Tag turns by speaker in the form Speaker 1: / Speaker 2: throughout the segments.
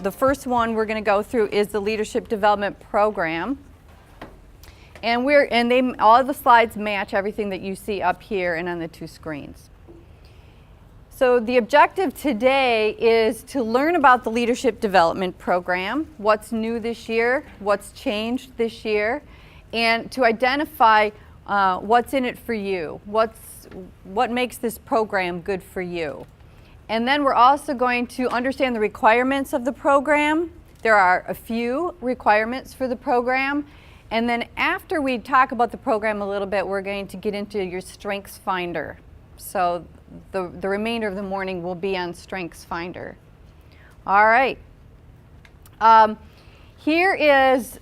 Speaker 1: the first one we're going to go through is the Leadership Development Program. And all the slides match everything that you see up here and on the two screens. So the objective today is to learn about the Leadership Development Program, what's new this year, what's changed this year, and to identify what's in it for you, what makes this program good for you. And then we're also going to understand the requirements of the program. There are a few requirements for the program. And then after we talk about the program a little bit, we're going to get into your Strengths Finder. So the remainder of the morning will be on Strengths Finder. All right. Here is,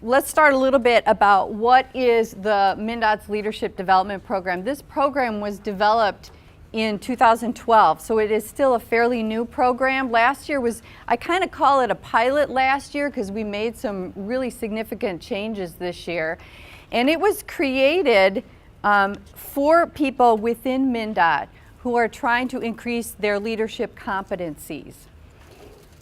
Speaker 1: let's start a little bit about what is the MnDOT's Leadership Development Program. This program was developed in 2012, so it is still a fairly new program. Last year was, I kind of call it a pilot last year because we made some really significant changes this year. And it was created for people within MnDOT who are trying to increase their leadership competencies.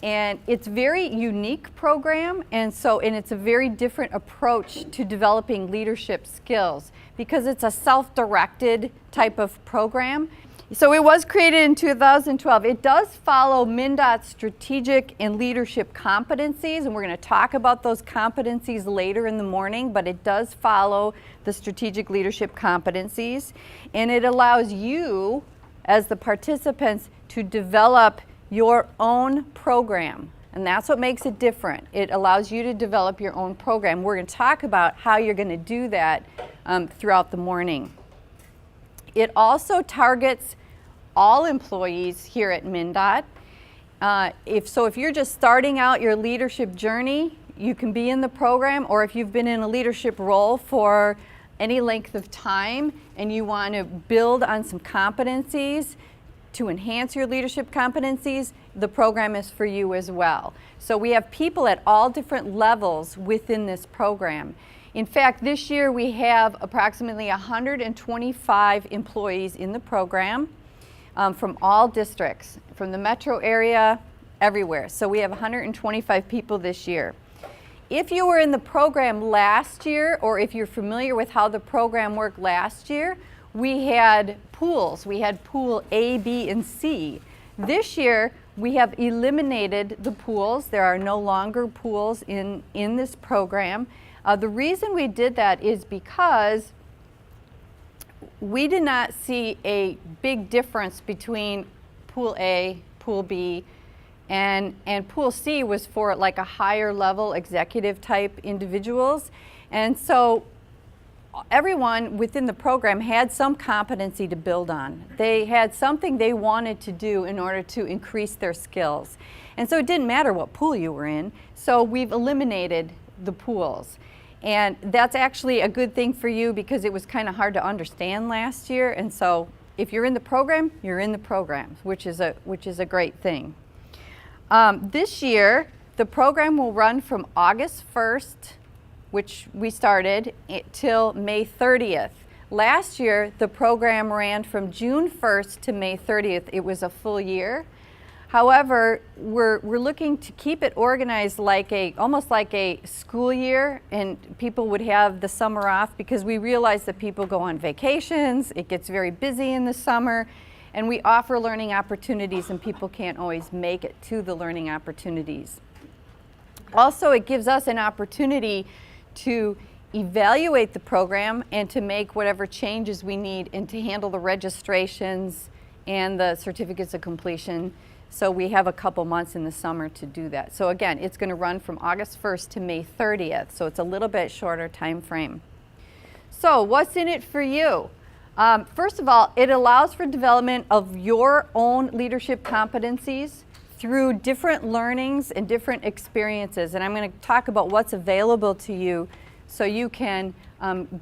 Speaker 1: And it's a very unique program, and it's a very different approach to developing leadership skills because it's a self-directed type of program. So it was created in 2012. It does follow MnDOT's strategic and leadership competencies, and we're going to talk about those competencies later in the morning, but it does follow the strategic leadership competencies, and it allows you as the participants to develop your own program, and that's what makes it different. It allows you to develop your own program. We're going to talk about how you're going to do that throughout the morning. It also targets all employees here at MnDOT. If you're just starting out your leadership journey, you can be in the program, or if you've been in a leadership role for any length of time and you want to build on some competencies to enhance your leadership competencies, the program is for you as well. So we have people at all different levels within this program. In fact, this year we have approximately 125 employees in the program from all districts, from the metro area, everywhere. So we have 125 people this year. If you were in the program last year, or if you're familiar with how the program worked last year, we had pools. We had pool A, B, and C. This year, we have eliminated the pools. There are no longer pools in this program. The reason we did that is because we did not see a big difference between Pool A, Pool B, and Pool C was for like a higher level executive type individuals. And so everyone within the program had some competency to build on. They had something they wanted to do in order to increase their skills. And so it didn't matter what pool you were in. So we've eliminated the pools. And that's actually a good thing for you because it was kind of hard to understand last year. And so if you're in the program, you're in the program, which is a great thing. This year, the program will run from August 1st, which we started, till May 30th. Last year, the program ran from June 1st to May 30th. It was a full year. However, we're looking to keep it organized almost like a school year, and people would have the summer off because we realize that people go on vacations, it gets very busy in the summer, and we offer learning opportunities and people can't always make it to the learning opportunities. Also, it gives us an opportunity to evaluate the program and to make whatever changes we need and to handle the registrations and the certificates of completion. So we have a couple months in the summer to do that. So again, it's going to run from August 1st to May 30th. So it's a little bit shorter time frame. So what's in it for you? First of all, it allows for development of your own leadership competencies through different learnings and different experiences. And I'm going to talk about what's available to you so you can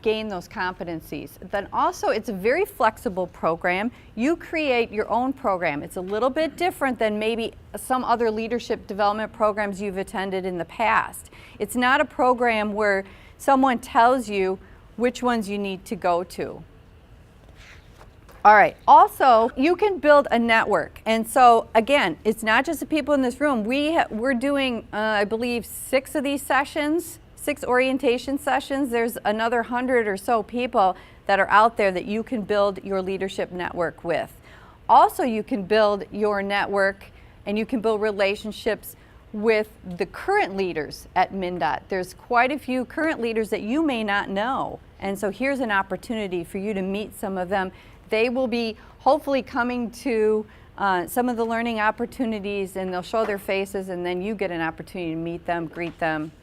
Speaker 1: gain those competencies. Then also, it's a very flexible program. You create your own program. It's a little bit different than maybe some other leadership development programs you've attended in the past. It's not a program where someone tells you which ones you need to go to. All right. Also, you can build a network. And so, again, it's not just the people in this room. We're doing, I believe, 6 of these sessions, 6 orientation sessions. There's another 100 or so people that are out there that you can build your leadership network with. Also, you can build your network and you can build relationships with the current leaders at MnDOT. There's quite a few current leaders that you may not know. And so here's an opportunity for you to meet some of them. They will be hopefully coming to some of the learning opportunities, and they'll show their faces, and then you get an opportunity to meet them, greet them,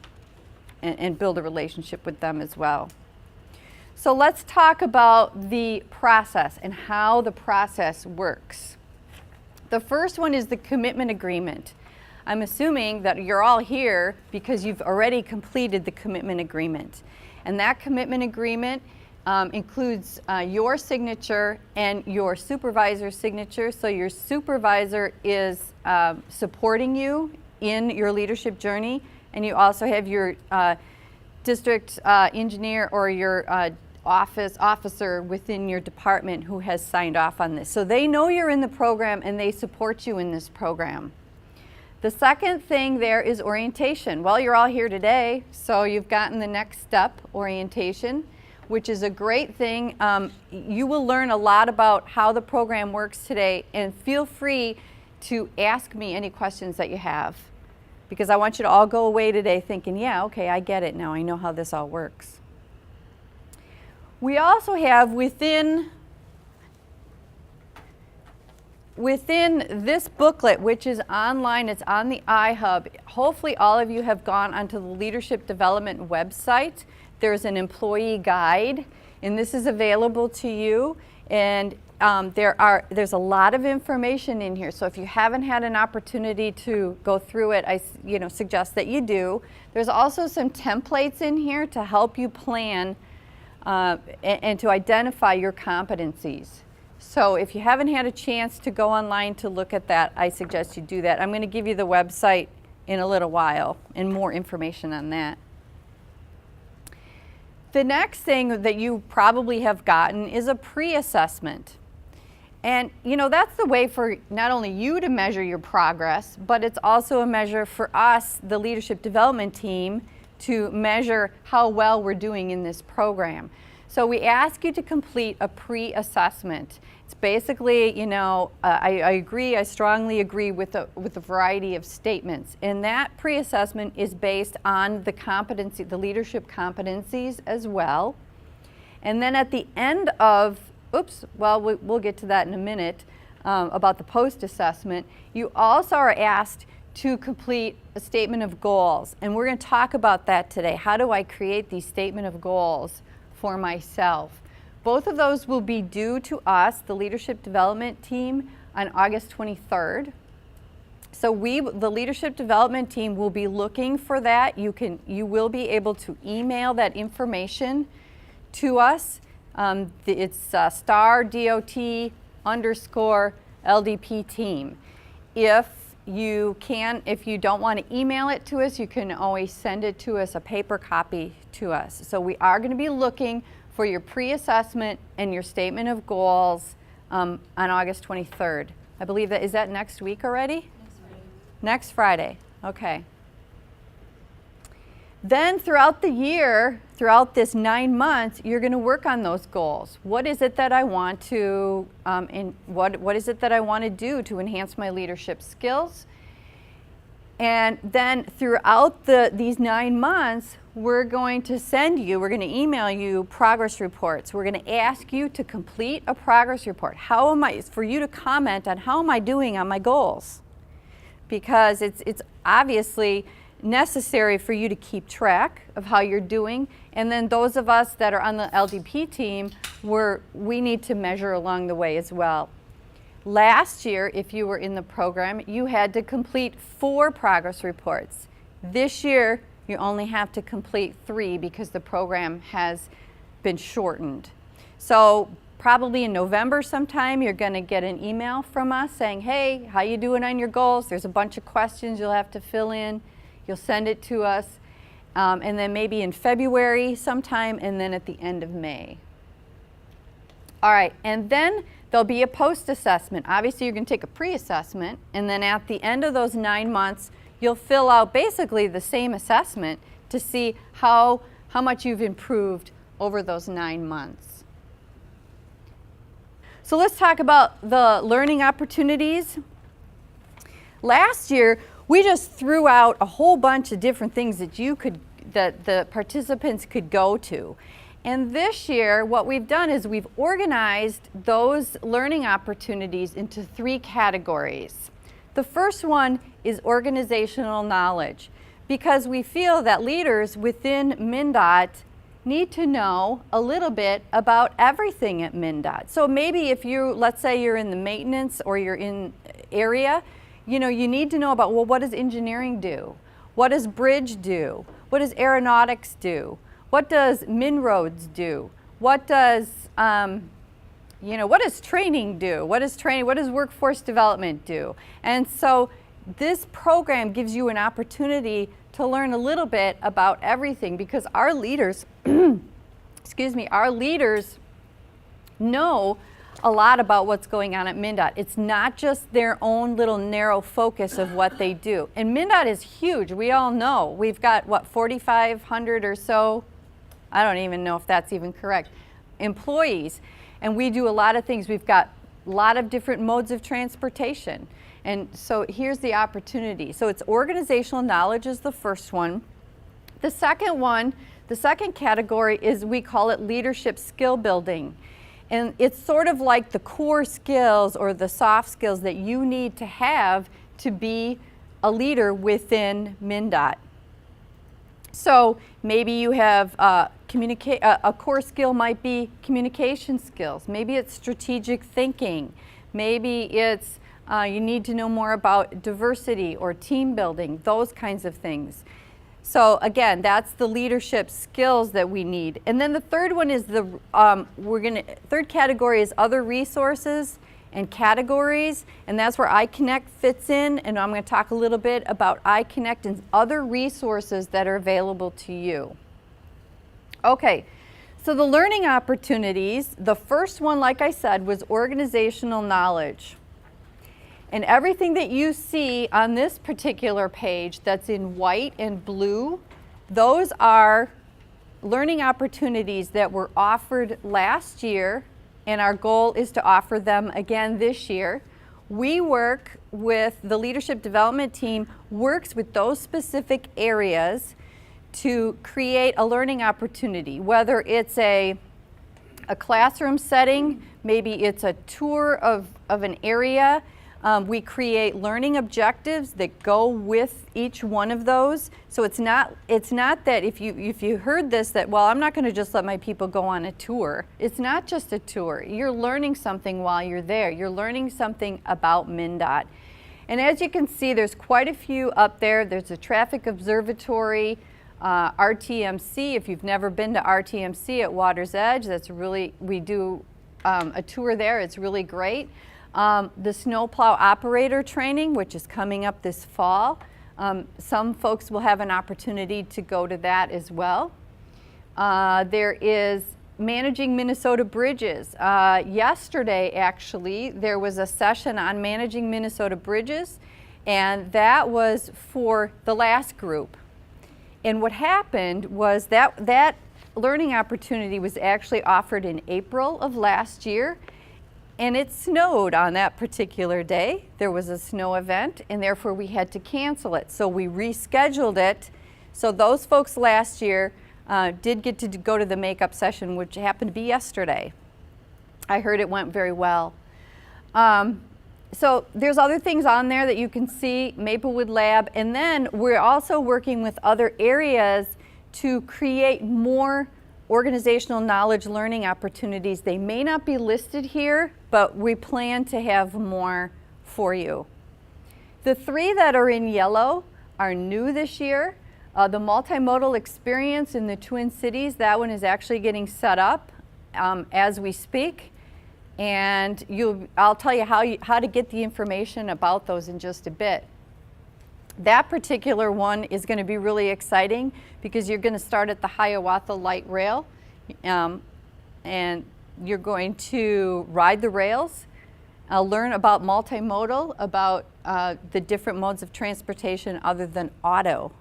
Speaker 1: and build a relationship with them as well. So let's talk about the process and how the process works. The first one is the commitment agreement. I'm assuming that you're all here because you've already completed the commitment agreement. And that commitment agreement includes your signature and your supervisor's signature. So your supervisor is supporting you in your leadership journey, and you also have your district engineer or your officer within your department who has signed off on this. So they know you're in the program and they support you in this program. The second thing there is orientation. Well, you're all here today, so you've gotten the next step, orientation, which is a great thing. You will learn a lot about how the program works today, and feel free to ask me any questions that you have, because I want you to all go away today thinking, yeah, okay, I get it now. I know how this all works. We also have within this booklet, which is online, it's on the iHub. Hopefully all of you have gone onto the Leadership Development website. There's an employee guide, and this is available to you. And there's a lot of information in here. So if you haven't had an opportunity to go through it, I suggest that you do. There's also some templates in here to help you plan and to identify your competencies. So if you haven't had a chance to go online to look at that, I suggest you do that. I'm going to give you the website in a little while and more information on that. The next thing that you probably have gotten is a pre-assessment. And that's the way for not only you to measure your progress, but it's also a measure for us, the leadership development team, to measure how well we're doing in this program. So we ask you to complete a pre-assessment. It's basically, I strongly agree with a variety of statements. And that pre-assessment is based on the leadership competencies as well. And then at the end of, we'll get to that in a minute, about the post-assessment, you also are asked to complete a statement of goals. And we're going to talk about that today. How do I create these statement of goals for myself? Both of those will be due to us, the leadership development team, on August 23rd. So the leadership development team will be looking for that. You will be able to email that information to us. It's *DOT_LDP team. If you don't want to email it to us, you can always send it to us, a paper copy to us. So we are going to be looking for your pre-assessment and your statement of goals on August 23rd. I believe is that next week already? Next Friday. Okay. Then throughout the year, throughout this 9 months, you're going to work on those goals. What is it that I want to, what is it that I want to do to enhance my leadership skills? And then throughout these 9 months, we're going to email you progress reports. We're going to ask you to complete a progress report. For you to comment on how am I doing on my goals? Because it's obviously necessary for you to keep track of how you're doing. And then those of us that are on the LDP team, we need to measure along the way as well. Last year, if you were in the program, you had to complete 4 progress reports. This year, you only have to complete 3 because the program has been shortened. So probably in November sometime, you're going to get an email from us saying, hey, how you doing on your goals? There's a bunch of questions you'll have to fill in. You'll send it to us. And then maybe in February sometime, and then at the end of May. All right, and then There'll be a post-assessment. Obviously, you're going to take a pre-assessment, and then at the end of those 9 months, you'll fill out basically the same assessment to see how much you've improved over those 9 months. So let's talk about the learning opportunities. Last year, we just threw out a whole bunch of different things that the participants could go to. And this year, what we've done is we've organized those learning opportunities into 3 categories. The first one is organizational knowledge, because we feel that leaders within MnDOT need to know a little bit about everything at MnDOT. So maybe if let's say you're in the maintenance or you're in area, you need to know about, well, what does engineering do? What does bridge do? What does aeronautics do? What does MnRoads do? What does what does training do? What does workforce development do? And so this program gives you an opportunity to learn a little bit about everything, because our leaders, our leaders know a lot about what's going on at MnDOT. It's not just their own little narrow focus of what they do. And MnDOT is huge. We all know. We've got, 4,500 or so, I don't even know if that's even correct, employees. And we do a lot of things. We've got a lot of different modes of transportation. And so here's the opportunity. So it's organizational knowledge is the first one. The second category is, we call it leadership skill building. And it's sort of like the core skills or the soft skills that you need to have to be a leader within MnDOT. So maybe you have a core skill might be communication skills. Maybe it's strategic thinking. Maybe it's you need to know more about diversity or team building, those kinds of things. So again, that's the leadership skills that we need. And then the third one is third category is other resources and categories, and that's where iConnect fits in, and I'm going to talk a little bit about iConnect and other resources that are available to you. Okay, so the learning opportunities, the first one, like I said, was organizational knowledge. And everything that you see on this particular page that's in white and blue, those are learning opportunities that were offered last year, and our goal is to offer them again this year. We work with the leadership development team, works with those specific areas to create a learning opportunity, whether it's a classroom setting, maybe it's a tour of an area. We create learning objectives that go with each one of those. So it's not that if you heard this that, well, I'm not going to just let my people go on a tour. It's not just a tour. You're learning something while you're there. You're learning something about MnDOT. And as you can see, there's quite a few up there. There's a traffic observatory, RTMC. If you've never been to RTMC at Water's Edge, we do a tour there. It's really great. The snowplow operator training, which is coming up this fall. Some folks will have an opportunity to go to that as well. There is managing Minnesota bridges. Yesterday, actually, there was a session on managing Minnesota bridges, and that was for the last group. And what happened was that learning opportunity was actually offered in April of last year. And it snowed on that particular day. There was a snow event, and therefore we had to cancel it. So we rescheduled it. So those folks last year did get to go to the makeup session, which happened to be yesterday. I heard it went very well. So there's other things on there that you can see, Maplewood Lab, and then we're also working with other areas to create more organizational knowledge learning opportunities. They may not be listed here, but we plan to have more for you. The 3 that are in yellow are new this year. The multimodal experience in the Twin Cities, that one is actually getting set up as we speak. And I'll tell you how to get the information about those in just a bit. That particular one is going to be really exciting because you're going to start at the Hiawatha Light Rail, and You're going to ride the rails, learn about multimodal, about the different modes of transportation other than auto,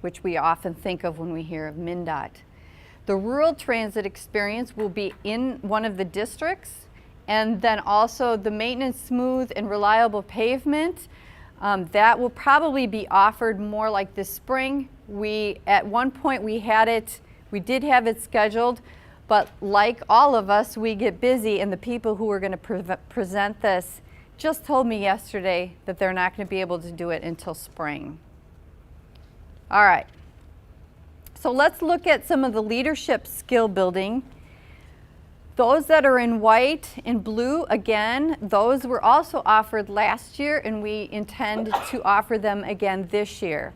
Speaker 1: which we often think of when we hear of MnDOT. The rural transit experience will be in one of the districts, and then also the maintenance smooth and reliable pavement. That will probably be offered more like this spring. At one point we did have it scheduled, but like all of us, we get busy, and the people who are going to present this just told me yesterday that they're not going to be able to do it until spring. All right, so let's look at some of the leadership skill building. Those that are in white and blue, again, those were also offered last year, and we intend to offer them again this year.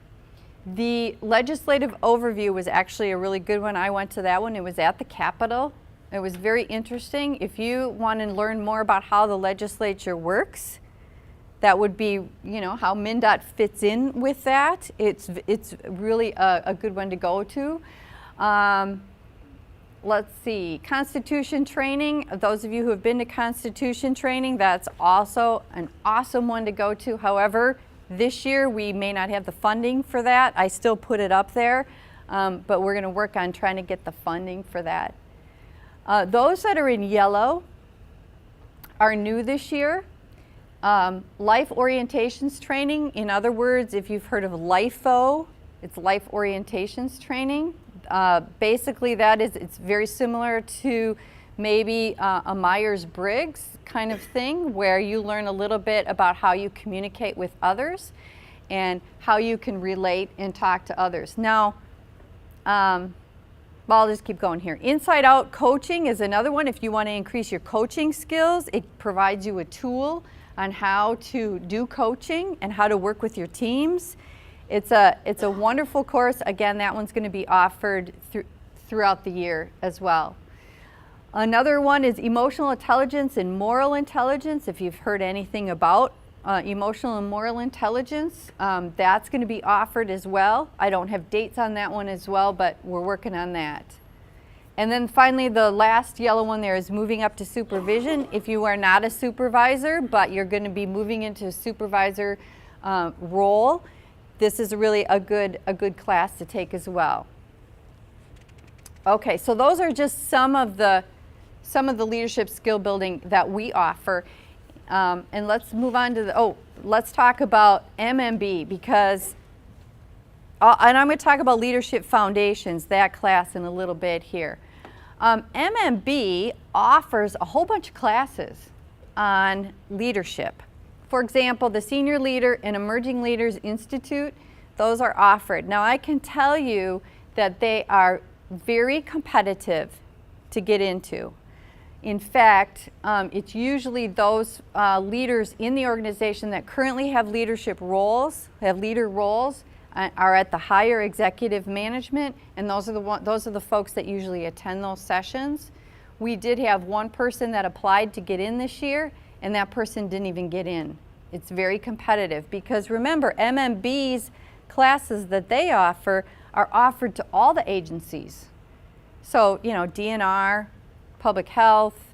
Speaker 1: The legislative overview was actually a really good one. I went to that one. It was at the Capitol. It was very interesting. If you want to learn more about how the legislature works, that would be, how MnDOT fits in with that. It's really a good one to go to. Let's see, Constitution training. Those of you who have been to Constitution training, that's also an awesome one to go to. However, this year we may not have the funding for that. I still put it up there, but we're going to work on trying to get the funding for that. Those that are in yellow are new this year. Life orientations training. In other words, if you've heard of LIFO, it's life orientations training. Basically it's very similar to maybe a Myers-Briggs kind of thing, where you learn a little bit about how you communicate with others and how you can relate and talk to others. Now, I'll just keep going here. Inside Out coaching is another one. If you want to increase your coaching skills, it provides you a tool on how to do coaching and how to work with your teams. It's a wonderful course. Again, that one's going to be offered throughout the year as well. Another one is emotional intelligence and moral intelligence. If you've heard anything about emotional and moral intelligence, that's going to be offered as well. I don't have dates on that one as well, but we're working on that. And then finally, the last yellow one there is moving up to supervision. If you are not a supervisor, but you're going to be moving into a supervisor role, this is really a good class to take as well. Okay, so those are just some of the leadership skill building that we offer. And let's move on to let's talk about MMB, because, and I'm going to talk about leadership foundations, that class, in a little bit here. MMB offers a whole bunch of classes on leadership. For example, the Senior Leader and Emerging Leaders Institute, those are offered. Now, I can tell you that they are very competitive to get into. In fact, it's usually those leaders in the organization that currently have leadership roles, leader roles, are at the higher executive management, and those are the folks that usually attend those sessions. We did have one person that applied to get in this year, and that person didn't even get in. It's very competitive, because remember, MMB's classes that they offer are offered to all the agencies. So, DNR, Public Health,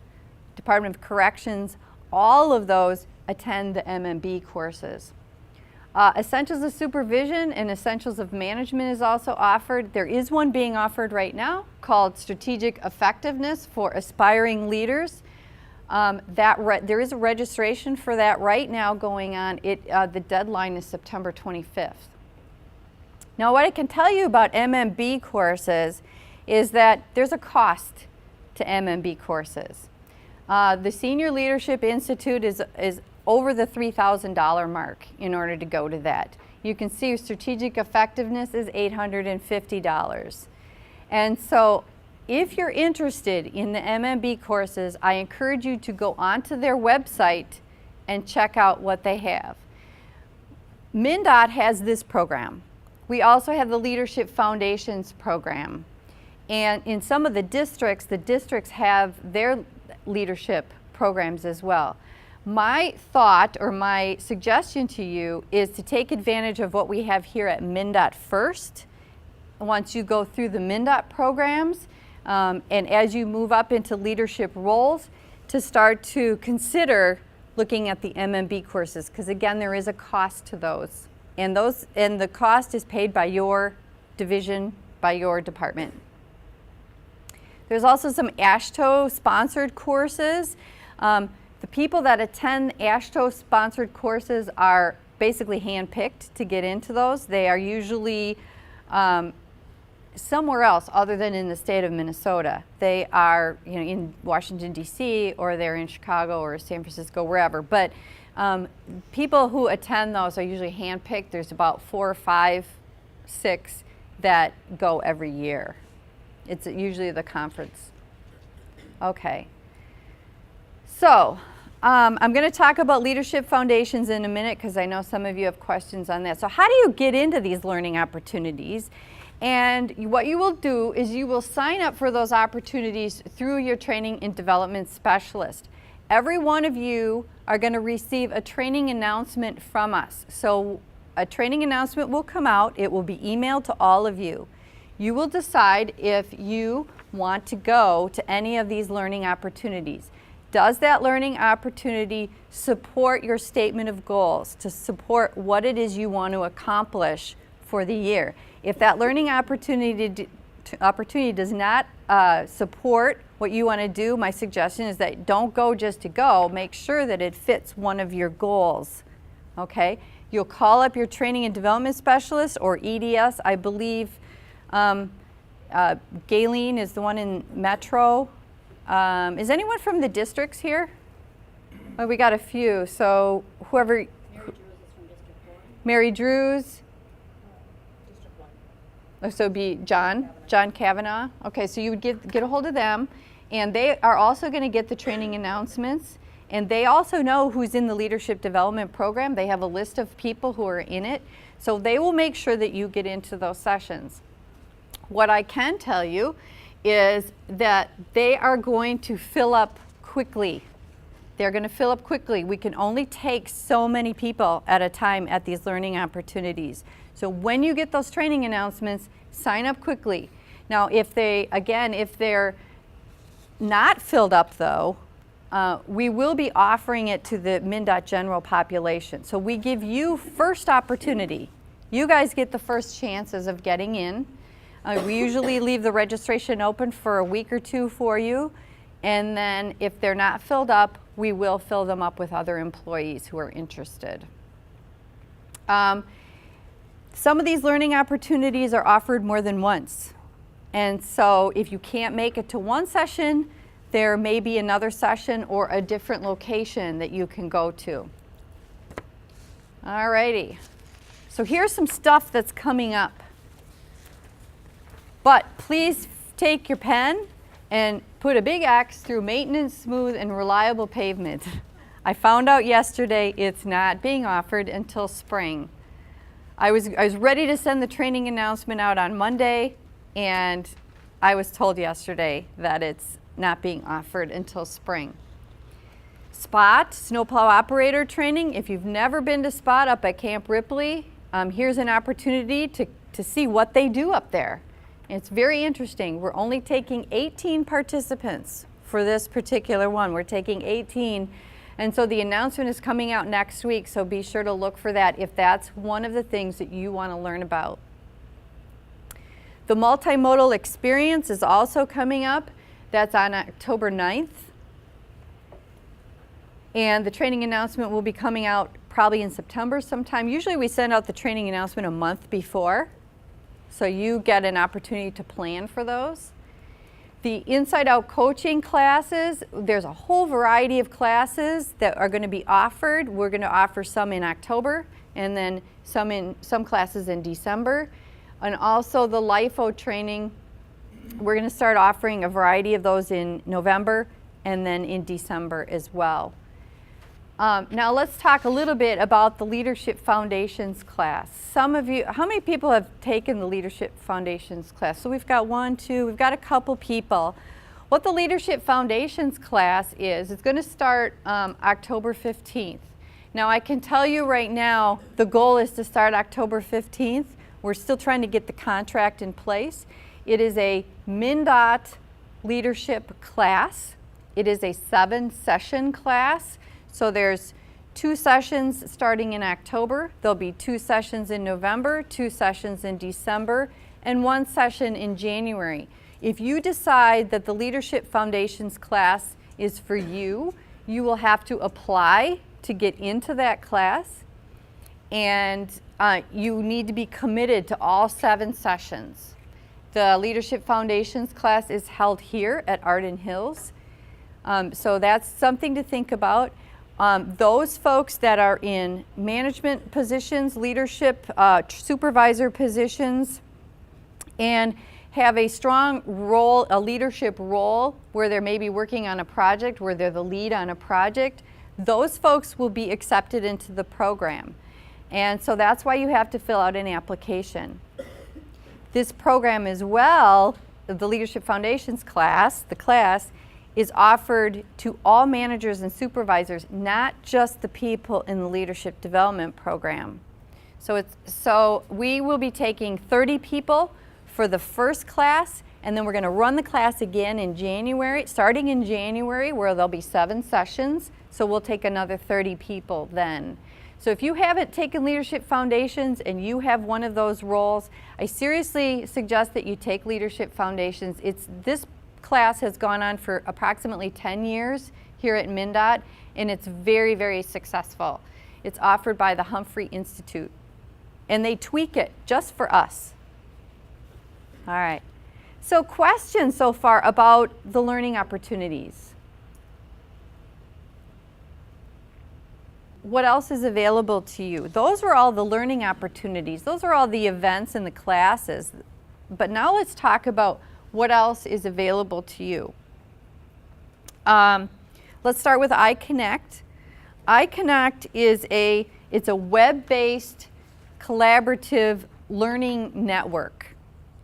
Speaker 1: Department of Corrections, all of those attend the MMB courses. Essentials of Supervision and Essentials of Management is also offered. There is one being offered right now called Strategic Effectiveness for Aspiring Leaders. There is a registration for that right now going on. The deadline is September 25th. Now, what I can tell you about MMB courses is that there's a cost to MMB courses. The Senior Leadership Institute is over the $3,000 mark in order to go to that. You can see Strategic Effectiveness is $850. And so if you're interested in the MMB courses, I encourage you to go onto their website and check out what they have. MnDOT has this program. We also have the Leadership Foundations program. And in some of the districts have their leadership programs as well. My thought or my suggestion to you is to take advantage of what we have here at MnDOT first. Once you go through the MnDOT programs, and as you move up into leadership roles, to start to consider looking at the MMB courses, because again, there is a cost to those. And the cost is paid by your division, by your department. There's also some AASHTO sponsored courses. The people that attend AASHTO sponsored courses are basically handpicked to get into those. They are usually somewhere else other than in the state of Minnesota. They are, in Washington, D.C., or they're in Chicago or San Francisco, wherever. But people who attend those are usually handpicked. There's about 4 or 5, 6 that go every year. It's usually the conference. Okay. So I'm going to talk about leadership foundations in a minute, because I know some of you have questions on that. So how do you get into these learning opportunities? And what you will do is you will sign up for those opportunities through your training and development specialist. Every one of you are going to receive a training announcement from us. So a training announcement will come out. It will be emailed to all of you. You will decide if you want to go to any of these learning opportunities. Does that learning opportunity support your statement of goals, to support what it is you want to accomplish for the year? If that learning opportunity does not support what you want to do, my suggestion is that don't go just to go. Make sure that it fits one of your goals. Okay? You'll call up your training and development specialist, or EDS. I believe Galen is the one in Metro. Is anyone from the districts here? Oh, we got a few. So whoever.
Speaker 2: Mary Drews is from District 4.
Speaker 1: Mary Drews.
Speaker 2: District 1.
Speaker 1: Oh, so it'd be John Kavanaugh. Okay, so you would get a hold of them, and they are also going to get the training announcements, and they also know who's in the leadership development program. They have a list of people who are in it, so they will make sure that you get into those sessions. What I can tell you is that they are going to fill up quickly. They're going to fill up quickly. We can only take so many people at a time at these learning opportunities. So when you get those training announcements, sign up quickly. Now, if they're not filled up though, we will be offering it to the MnDOT general population. So we give you first opportunity. You guys get the first chances of getting in. We usually leave the registration open for a week or 2 for you, and then if they're not filled up, we will fill them up with other employees who are interested. Some of these learning opportunities are offered more than once, and so if you can't make it to one session, there may be another session or a different location that you can go to. Alrighty, so here's some stuff that's coming up. But please take your pen and put a big X through maintenance, smooth, and reliable pavement. I found out yesterday it's not being offered until spring. I was ready to send the training announcement out on Monday, and I was told yesterday that it's not being offered until spring. SPOT, snowplow operator training. If you've never been to SPOT up at Camp Ripley, here's an opportunity to see what they do up there. It's very interesting. We're only taking 18 participants for this particular one. We're taking 18, and so the announcement is coming out next week, so be sure to look for that if that's one of the things that you want to learn about. The multimodal experience is also coming up. That's on October 9th. And the training announcement will be coming out probably in September sometime. Usually we send out the training announcement a month before, so you get an opportunity to plan for those. The Inside Out coaching classes, there's a whole variety of classes that are going to be offered. We're going to offer some in October, and then some classes in December. And also the LIFO training, we're going to start offering a variety of those in November and then in December as well. Now let's talk a little bit about the Leadership Foundations class. Some of you, how many people have taken the Leadership Foundations class? So we've got 1, 2, we've got a couple people. What the Leadership Foundations class is, it's going to start October 15th. Now I can tell you right now, the goal is to start October 15th. We're still trying to get the contract in place. It is a MnDOT leadership class. It is a 7-session class. So there's 2 sessions starting in October. There'll be 2 sessions in November, 2 sessions in December, and 1 session in January. If you decide that the Leadership Foundations class is for you, you will have to apply to get into that class, and you need to be committed to all 7 sessions. The Leadership Foundations class is held here at Arden Hills. So that's something to think about. Those folks that are in management positions, leadership, supervisor positions, and have a strong role, a leadership role, where they're maybe working on a project, where they're the lead on a project, those folks will be accepted into the program. And so that's why you have to fill out an application. This program as well, the Leadership Foundations class, the class, is offered to all managers and supervisors, not just the people in the Leadership Development Program. So we will be taking 30 people for the first class, and then we're going to run the class again in January, starting in January, where there'll be 7 sessions. So we'll take another 30 people then. So if you haven't taken Leadership Foundations and you have one of those roles, I seriously suggest that you take Leadership Foundations. This class has gone on for approximately 10 years here at MnDOT, and it's very, very successful. It's offered by the Humphrey Institute, and they tweak it just for us. All right. So questions so far about the learning opportunities? What else is available to you? Those are all the learning opportunities. Those are all the events and the classes. But now let's talk about what else is available to you. Let's start with iConnect. iConnect is it's a web-based collaborative learning network.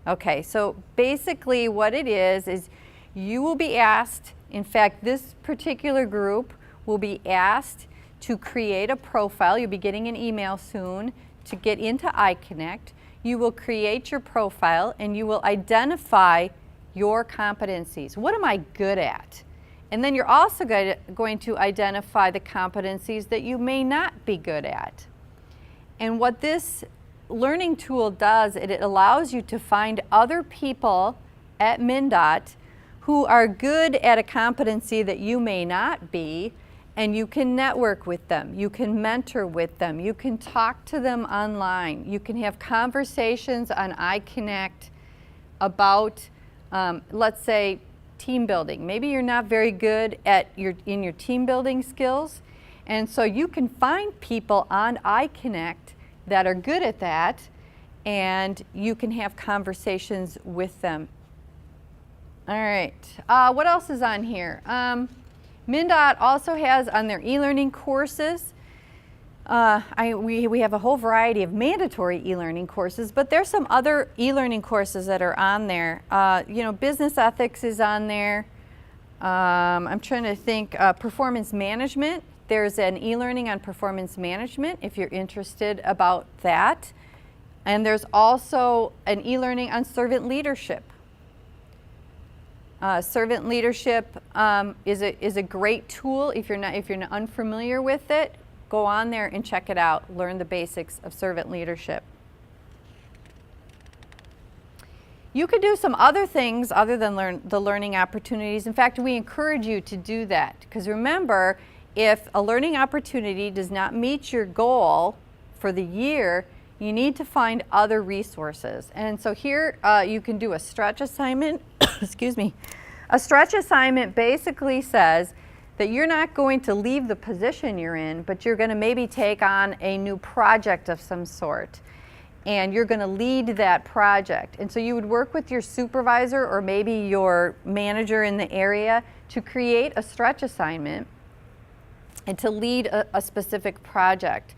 Speaker 1: Okay, so basically what it is you will be asked, in fact, this particular group will be asked to create a profile. You'll be getting an email soon to get into iConnect. You will create your profile and you will identify your competencies. What am I good at? And then you're also going to identify the competencies that you may not be good at. And what this learning tool does, it allows you to find other people at MnDOT who are good at a competency that you may not be, and you can network with them, you can mentor with them, you can talk to them online, you can have conversations on iConnect about, let's say, team building. Maybe you're not very good at in your team building skills, and so you can find people on iConnect that are good at that, and you can have conversations with them. All right, what else is on here? MnDOT also has on their e-learning courses, we have a whole variety of mandatory e-learning courses, but there's some other e-learning courses that are on there. Business ethics is on there. I'm trying to think, performance management. There's an e-learning on performance management if you're interested about that. And there's also an e-learning on servant leadership. Servant leadership is a great tool. If you're unfamiliar with it, go on there and check it out. Learn the basics of servant leadership. You could do some other things other than learn the learning opportunities. In fact, we encourage you to do that, because remember, if a learning opportunity does not meet your goal for the year, you need to find other resources. And so here you can do a stretch assignment. Excuse me. A stretch assignment basically says that you're not going to leave the position you're in, but you're going to maybe take on a new project of some sort, and you're going to lead that project. And so you would work with your supervisor or maybe your manager in the area to create a stretch assignment and to lead a specific project.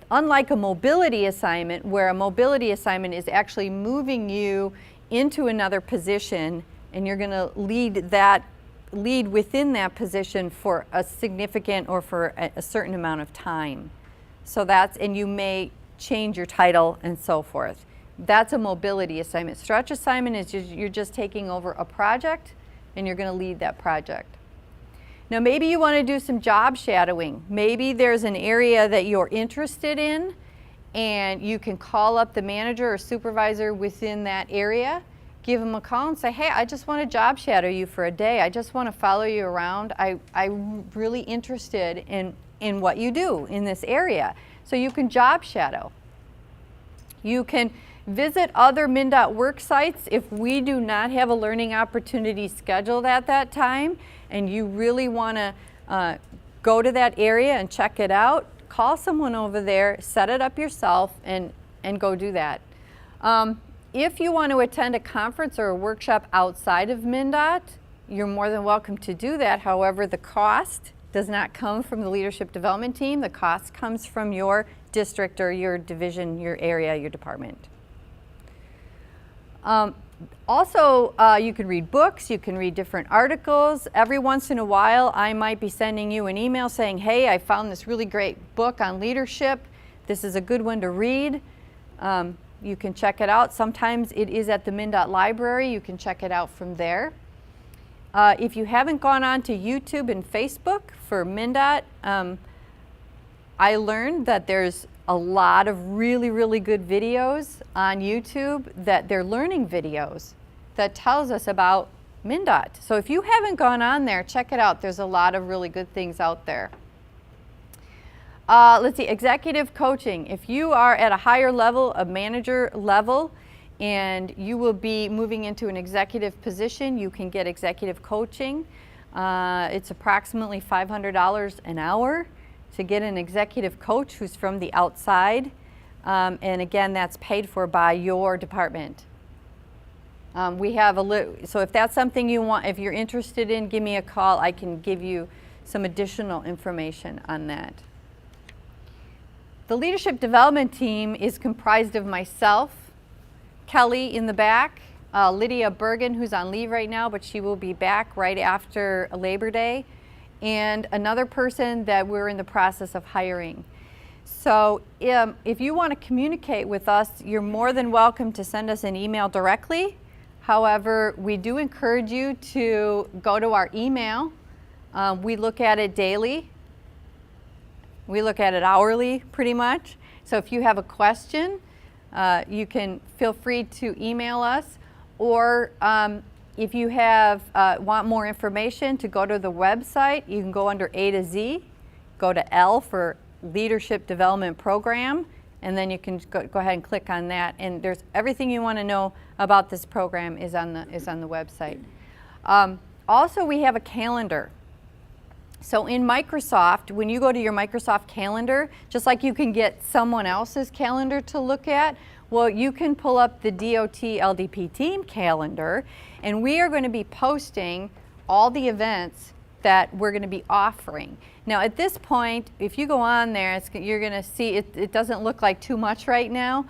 Speaker 1: Unlike a mobility assignment, where a mobility assignment is actually moving you into another position, and you're going to lead within that position for a significant or for a certain amount of time. So and you may change your title and so forth. That's a mobility assignment. Stretch assignment is you're just taking over a project and you're going to lead that project. Now maybe you want to do some job shadowing. Maybe there's an area that you're interested in and you can call up the manager or supervisor within that area, give them a call and say, hey, I just want to job shadow you for a day. I just want to follow you around. I'm really interested in what you do in this area. So you can job shadow. You can visit other MnDOT work sites if we do not have a learning opportunity scheduled at that time and you really want to go to that area and check it out. Call someone over there, set it up yourself, and go do that. If you want to attend a conference or a workshop outside of MnDOT, you're more than welcome to do that. However, the cost does not come from the leadership development team. The cost comes from your district or your division, your area, your department. Also, you can read books, you can read different articles. Every once in a while, I might be sending you an email saying, hey, I found this really great book on leadership. This is a good one to read. You can check it out. Sometimes it is at the MnDOT library. You can check it out from there. If you haven't gone on to YouTube and Facebook for MnDOT, I learned that there's a lot of really, really good videos on YouTube that they're learning videos that tells us about MnDOT. So if you haven't gone on there, check it out. There's a lot of really good things out there. Let's see, executive coaching. If you are at a higher level, a manager level, and you will be moving into an executive position, you can get executive coaching. It's approximately $500 an hour to get an executive coach who's from the outside. And again, that's paid for by your department. We have so if that's something you want, if you're interested in, give me a call. I can give you some additional information on that. The leadership development team is comprised of myself, Kelly in the back, Lydia Bergen, who's on leave right now, but she will be back right after Labor Day, and another person that we're in the process of hiring. So if you want to communicate with us, you're more than welcome to send us an email directly. However, we do encourage you to go to our email. We look at it daily. We look at it hourly, pretty much. So if you have a question, you can feel free to email us, or if you want more information, to go to the website, you can go under A to Z, go to L for Leadership Development Program, and then you can go ahead and click on that. And there's everything you want to know about this program is on the website. Also, we have a calendar. So in Microsoft, when you go to your Microsoft calendar, just like you can get someone else's calendar to look at, well, you can pull up the DOT LDP team calendar, and we are going to be posting all the events that we're going to be offering. Now at this point, if you go on there, you're going to see it doesn't look like too much right now.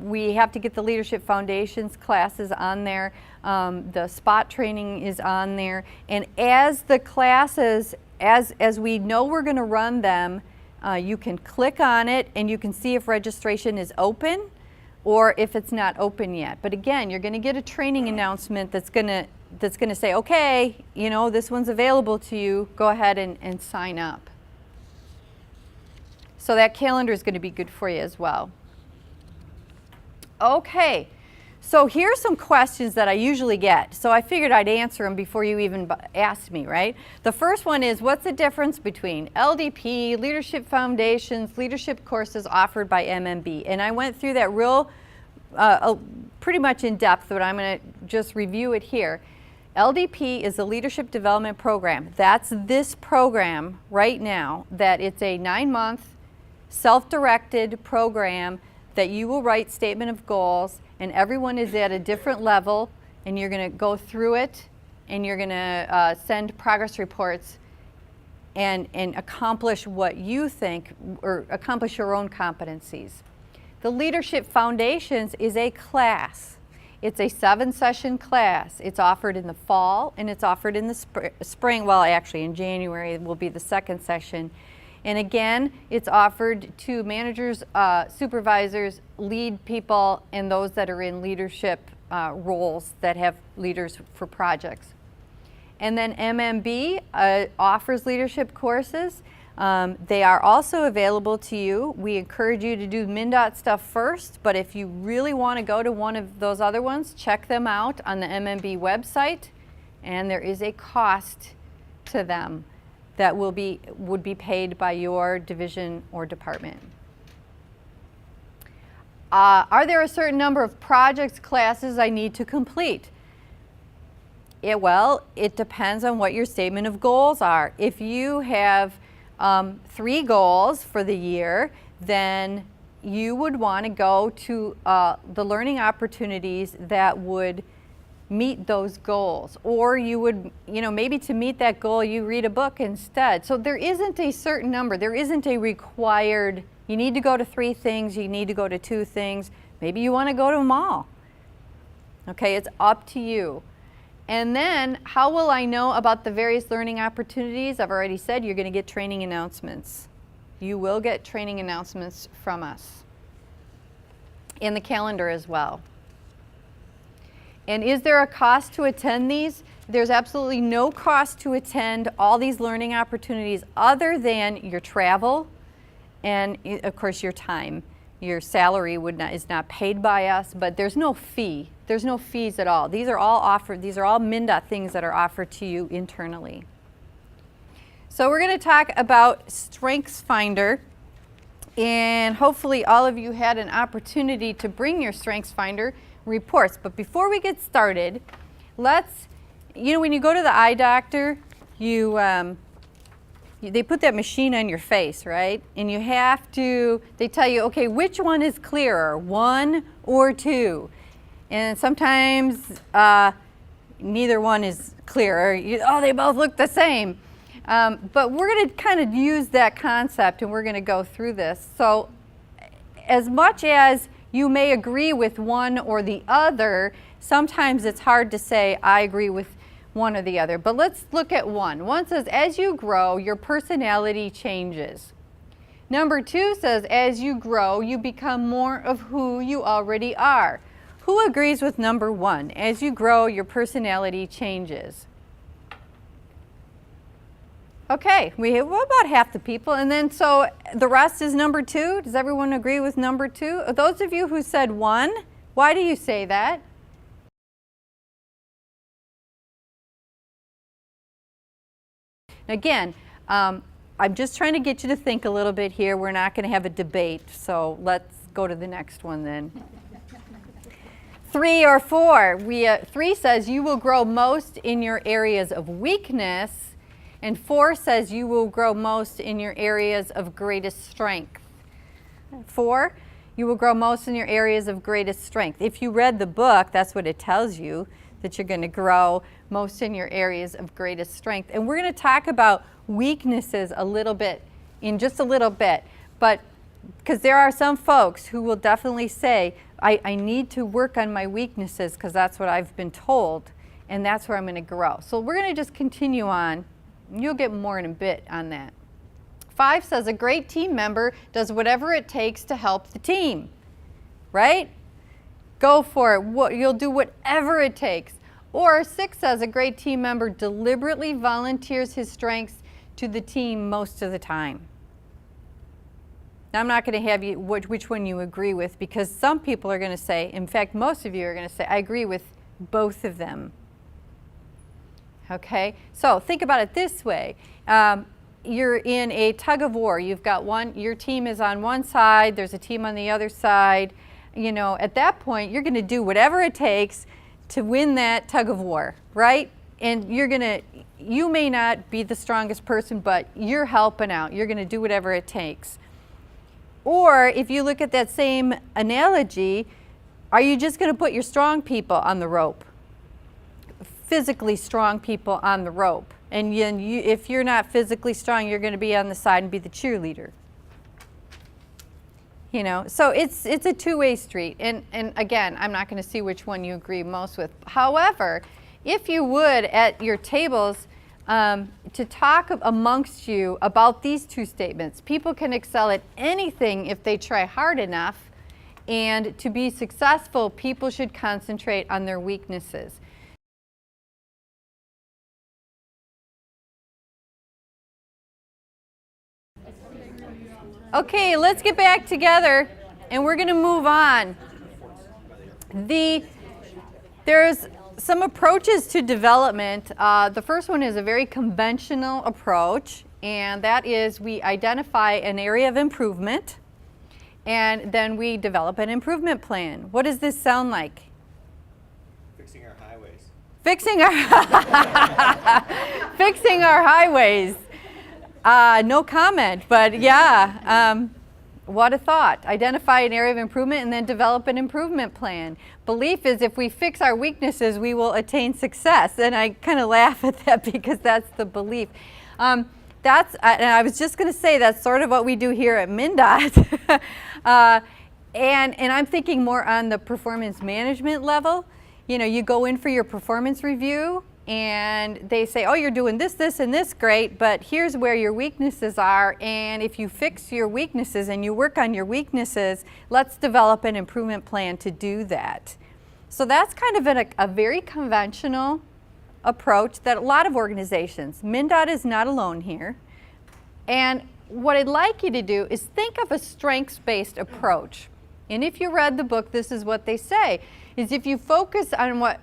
Speaker 1: We have to get the Leadership Foundations classes on there. The SPOT training is on there. And as the classes, as we know we're going to run them, you can click on it and you can see if registration is open or if it's not open yet. But again, you're going to get a training announcement that's going to say, okay, you know, this one's available to you. Go ahead and sign up. So that calendar is going to be good for you as well. Okay, so here's some questions that I usually get. So I figured I'd answer them before you even asked me, right? The first one is, what's the difference between LDP, Leadership Foundations, leadership courses offered by MMB? And I went through that pretty much in depth, but I'm going to just review it here. LDP is a leadership development program. That's this program right now, that it's a 9-month self-directed program that you will write statement of goals, and everyone is at a different level, and you're going to go through it, and you're going to send progress reports and accomplish what you think, or accomplish your own competencies. The Leadership Foundations is a class. It's a 7-session class. It's offered in the fall and it's offered in the spring. Well, actually in January will be the second session. And again, it's offered to managers, supervisors, lead people, and those that are in leadership roles that have leaders for projects. And then MMB offers leadership courses. They are also available to you. We encourage you to do MnDOT stuff first, but if you really want to go to one of those other ones, check them out on the MMB website, and there is a cost to them that would be paid by your division or department. Are there a certain number of projects, classes I need to complete? Well, it depends on what your statement of goals are. If you have 3 goals for the year, then you would want to go to the learning opportunities that would meet those goals. Or you would, maybe to meet that goal, you read a book instead. So there isn't a certain number. There isn't a required, you need to go to 3 things, you need to go to 2 things. Maybe you want to go to them all. Okay, it's up to you. And then, how will I know about the various learning opportunities? I've already said you're going to get training announcements. You will get training announcements from us. In the calendar as well. And is there a cost to attend these? There's absolutely no cost to attend all these learning opportunities other than your travel and, of course, your time. Your salary is not paid by us, but there's no fee. There's no fees at all. These are all offered. These are all MnDOT things that are offered to you internally. So we're going to talk about StrengthsFinder, and hopefully all of you had an opportunity to bring your StrengthsFinder reports. But before we get started, let's, when you go to the eye doctor, they put that machine on your face, right? And you have to, they tell you, okay, which one is clearer, 1 or 2? And sometimes neither one is clear. They both look the same. But we're going to kind of use that concept, and we're going to go through this. So as much as you may agree with one or the other, sometimes it's hard to say, I agree with one or the other. But let's look at 1. 1 says, as you grow, your personality changes. Number 2 says, as you grow, you become more of who you already are. Who agrees with number 1? As you grow, your personality changes. Okay, we have about half the people, and then so the rest is number 2. Does everyone agree with number 2? Those of you who said 1, why do you say that? Again, I'm just trying to get you to think a little bit here. We're not going to have a debate, so let's go to the next one then. 3 or 4. 3 says you will grow most in your areas of weakness, and 4 says you will grow most in your areas of greatest strength. 4, you will grow most in your areas of greatest strength. If you read the book, that's what it tells you, that you're going to grow most in your areas of greatest strength. And we're going to talk about weaknesses a little bit, in just a little bit, but because there are some folks who will definitely say, I need to work on my weaknesses because that's what I've been told, and that's where I'm going to grow. So we're going to just continue on. You'll get more in a bit on that. 5 says a great team member does whatever it takes to help the team, right? Go for it. You'll do whatever it takes. Or 6 says a great team member deliberately volunteers his strengths to the team most of the time. Now, I'm not going to have you which one you agree with, because some people are going to say, in fact, most of you are going to say, I agree with both of them. Okay, so think about it this way. You're in a tug of war. You've got your team is on one side, there's a team on the other side. At that point, you're going to do whatever it takes to win that tug of war, right? And you may not be the strongest person, but you're helping out. You're going to do whatever it takes. Or if you look at that same analogy, are you just going to put your strong people on the rope? Physically strong people on the rope. And if you're not physically strong, you're going to be on the side and be the cheerleader. So it's a two-way street. And again, I'm not going to see which one you agree most with. However, if you would, at your tables, to talk amongst you about these two statements. People can excel at anything if they try hard enough, and to be successful, people should concentrate on their weaknesses. Okay, let's get back together, and we're going to move on. There's some approaches to development. The first one is a very conventional approach, and that is we identify an area of improvement, and then we develop an improvement plan. What does this sound like?
Speaker 3: Fixing our highways.
Speaker 1: Fixing our highways. No comment, but yeah, what a thought. Identify an area of improvement and then develop an improvement plan. Belief is if we fix our weaknesses, we will attain success. And I kind of laugh at that because that's the belief. And I was just going to say that's sort of what we do here at MnDOT. And I'm thinking more on the performance management level. You know, you go in for your performance review, and they say, oh, you're doing this, this, and this, great, but here's where your weaknesses are, and if you fix your weaknesses and you work on your weaknesses, let's develop an improvement plan to do that. So that's kind of a very conventional approach that a lot of organizations, MnDOT is not alone here, and what I'd like you to do is think of a strengths-based approach. And if you read the book, this is what they say, is if you focus on what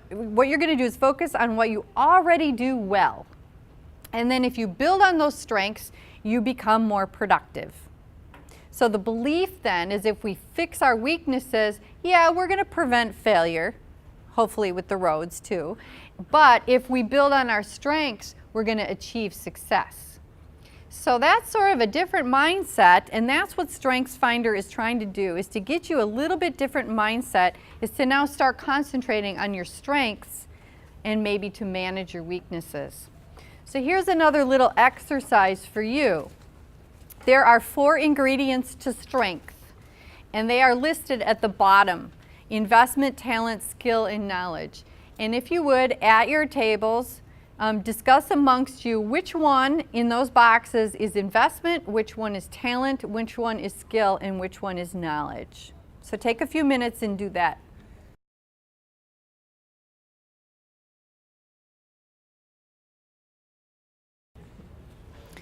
Speaker 1: you're going to do is focus on what you already do well. And then if you build on those strengths, you become more productive. So the belief then is if we fix our weaknesses, yeah, we're going to prevent failure, hopefully with the roads too. But if we build on our strengths, we're going to achieve success. So that's sort of a different mindset, and that's what StrengthsFinder is trying to do, is to get you a little bit different mindset, is to now start concentrating on your strengths and maybe to manage your weaknesses. So here's another little exercise for you. There are 4 ingredients to strength, and they are listed at the bottom: investment, talent, skill, and knowledge. And if you would, at your tables, discuss amongst you which one in those boxes is investment, which one is talent, which one is skill, and which one is knowledge. So take a few minutes and do that.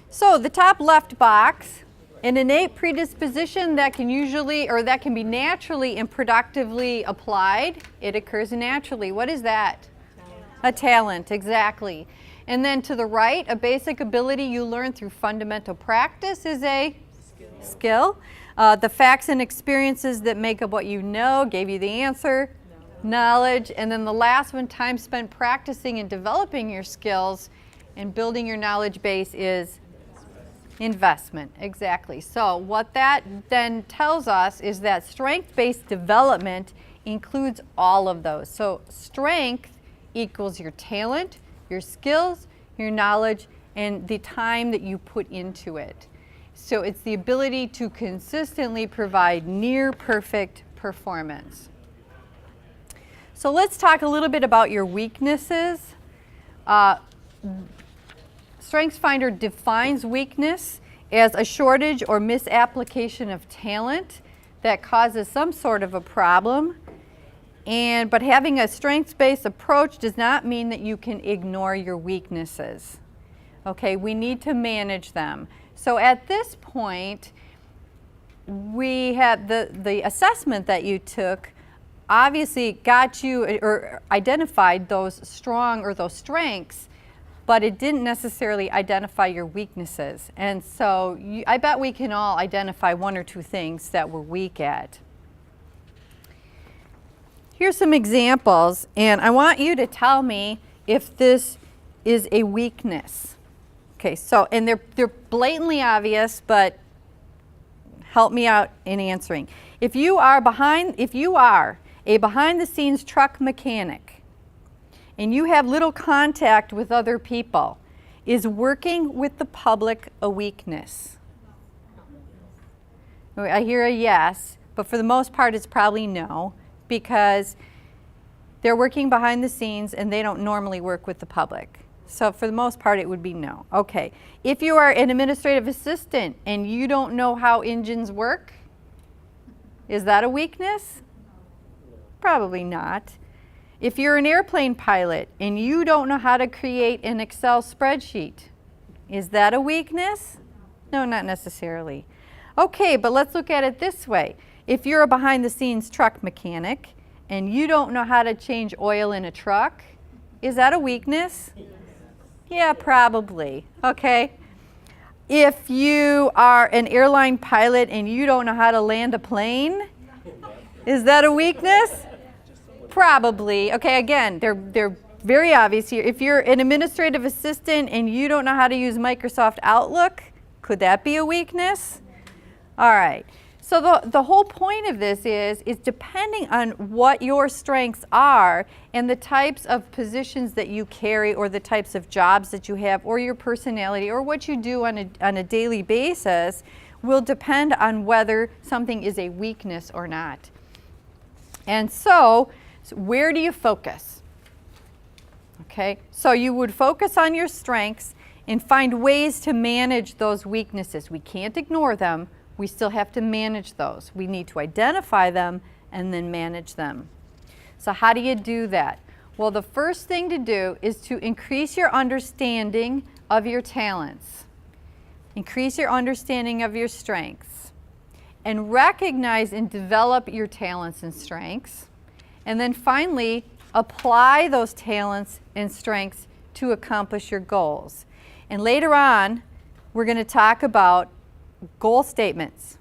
Speaker 1: So the top left box, an innate predisposition that can usually, or that can be naturally and productively applied. It occurs naturally. What is that? A talent, exactly. And then to the right, a basic ability you learn through fundamental practice is a skill. The facts and experiences that make up what you know, gave you the answer, knowledge. And then the last one, time spent practicing and developing your skills and building your knowledge base, is investment, exactly. So what that then tells us is that strength-based development includes all of those. So strength equals your talent, your skills, your knowledge, and the time that you put into it. So it's the ability to consistently provide near perfect performance. So let's talk a little bit about your weaknesses. StrengthsFinder defines weakness as a shortage or misapplication of talent that causes some sort of a problem. But having a strengths-based approach does not mean that you can ignore your weaknesses. Okay, we need to manage them. So at this point, we have the assessment that you took obviously got you or identified those strong or those strengths, but it didn't necessarily identify your weaknesses. And so I bet we can all identify 1 or 2 things that we're weak at. Here's some examples, and I want you to tell me if this is a weakness. Okay, so, and they're blatantly obvious, but help me out in answering. If you are a behind-the-scenes truck mechanic, and you have little contact with other people, is working with the public a weakness? I hear a yes, but for the most part it's probably no, because they're working behind the scenes and they don't normally work with the public. So for the most part, it would be no. Okay. If you are an administrative assistant and you don't know how engines work, is that a weakness? Probably not. If you're an airplane pilot and you don't know how to create an Excel spreadsheet, is that a weakness? No, not necessarily. Okay, but let's look at it this way. If you're a behind-the-scenes truck mechanic and you don't know how to change oil in a truck, is that a weakness? Yeah, probably. Okay. If you are an airline pilot and you don't know how to land a plane, is that a weakness? Probably. Okay, again, they're very obvious here. If you're an administrative assistant and you don't know how to use Microsoft Outlook, could that be a weakness? All right. So the whole point of this is depending on what your strengths are and the types of positions that you carry or the types of jobs that you have or your personality or what you do on a daily basis will depend on whether something is a weakness or not. And so where do you focus? Okay, so you would focus on your strengths and find ways to manage those weaknesses. We can't ignore them. We still have to manage those. We need to identify them and then manage them. So how do you do that? Well, the first thing to do is to increase your understanding of your talents. Increase your understanding of your strengths. And recognize and develop your talents and strengths. And then finally, apply those talents and strengths to accomplish your goals. And later on, we're going to talk about goal statements.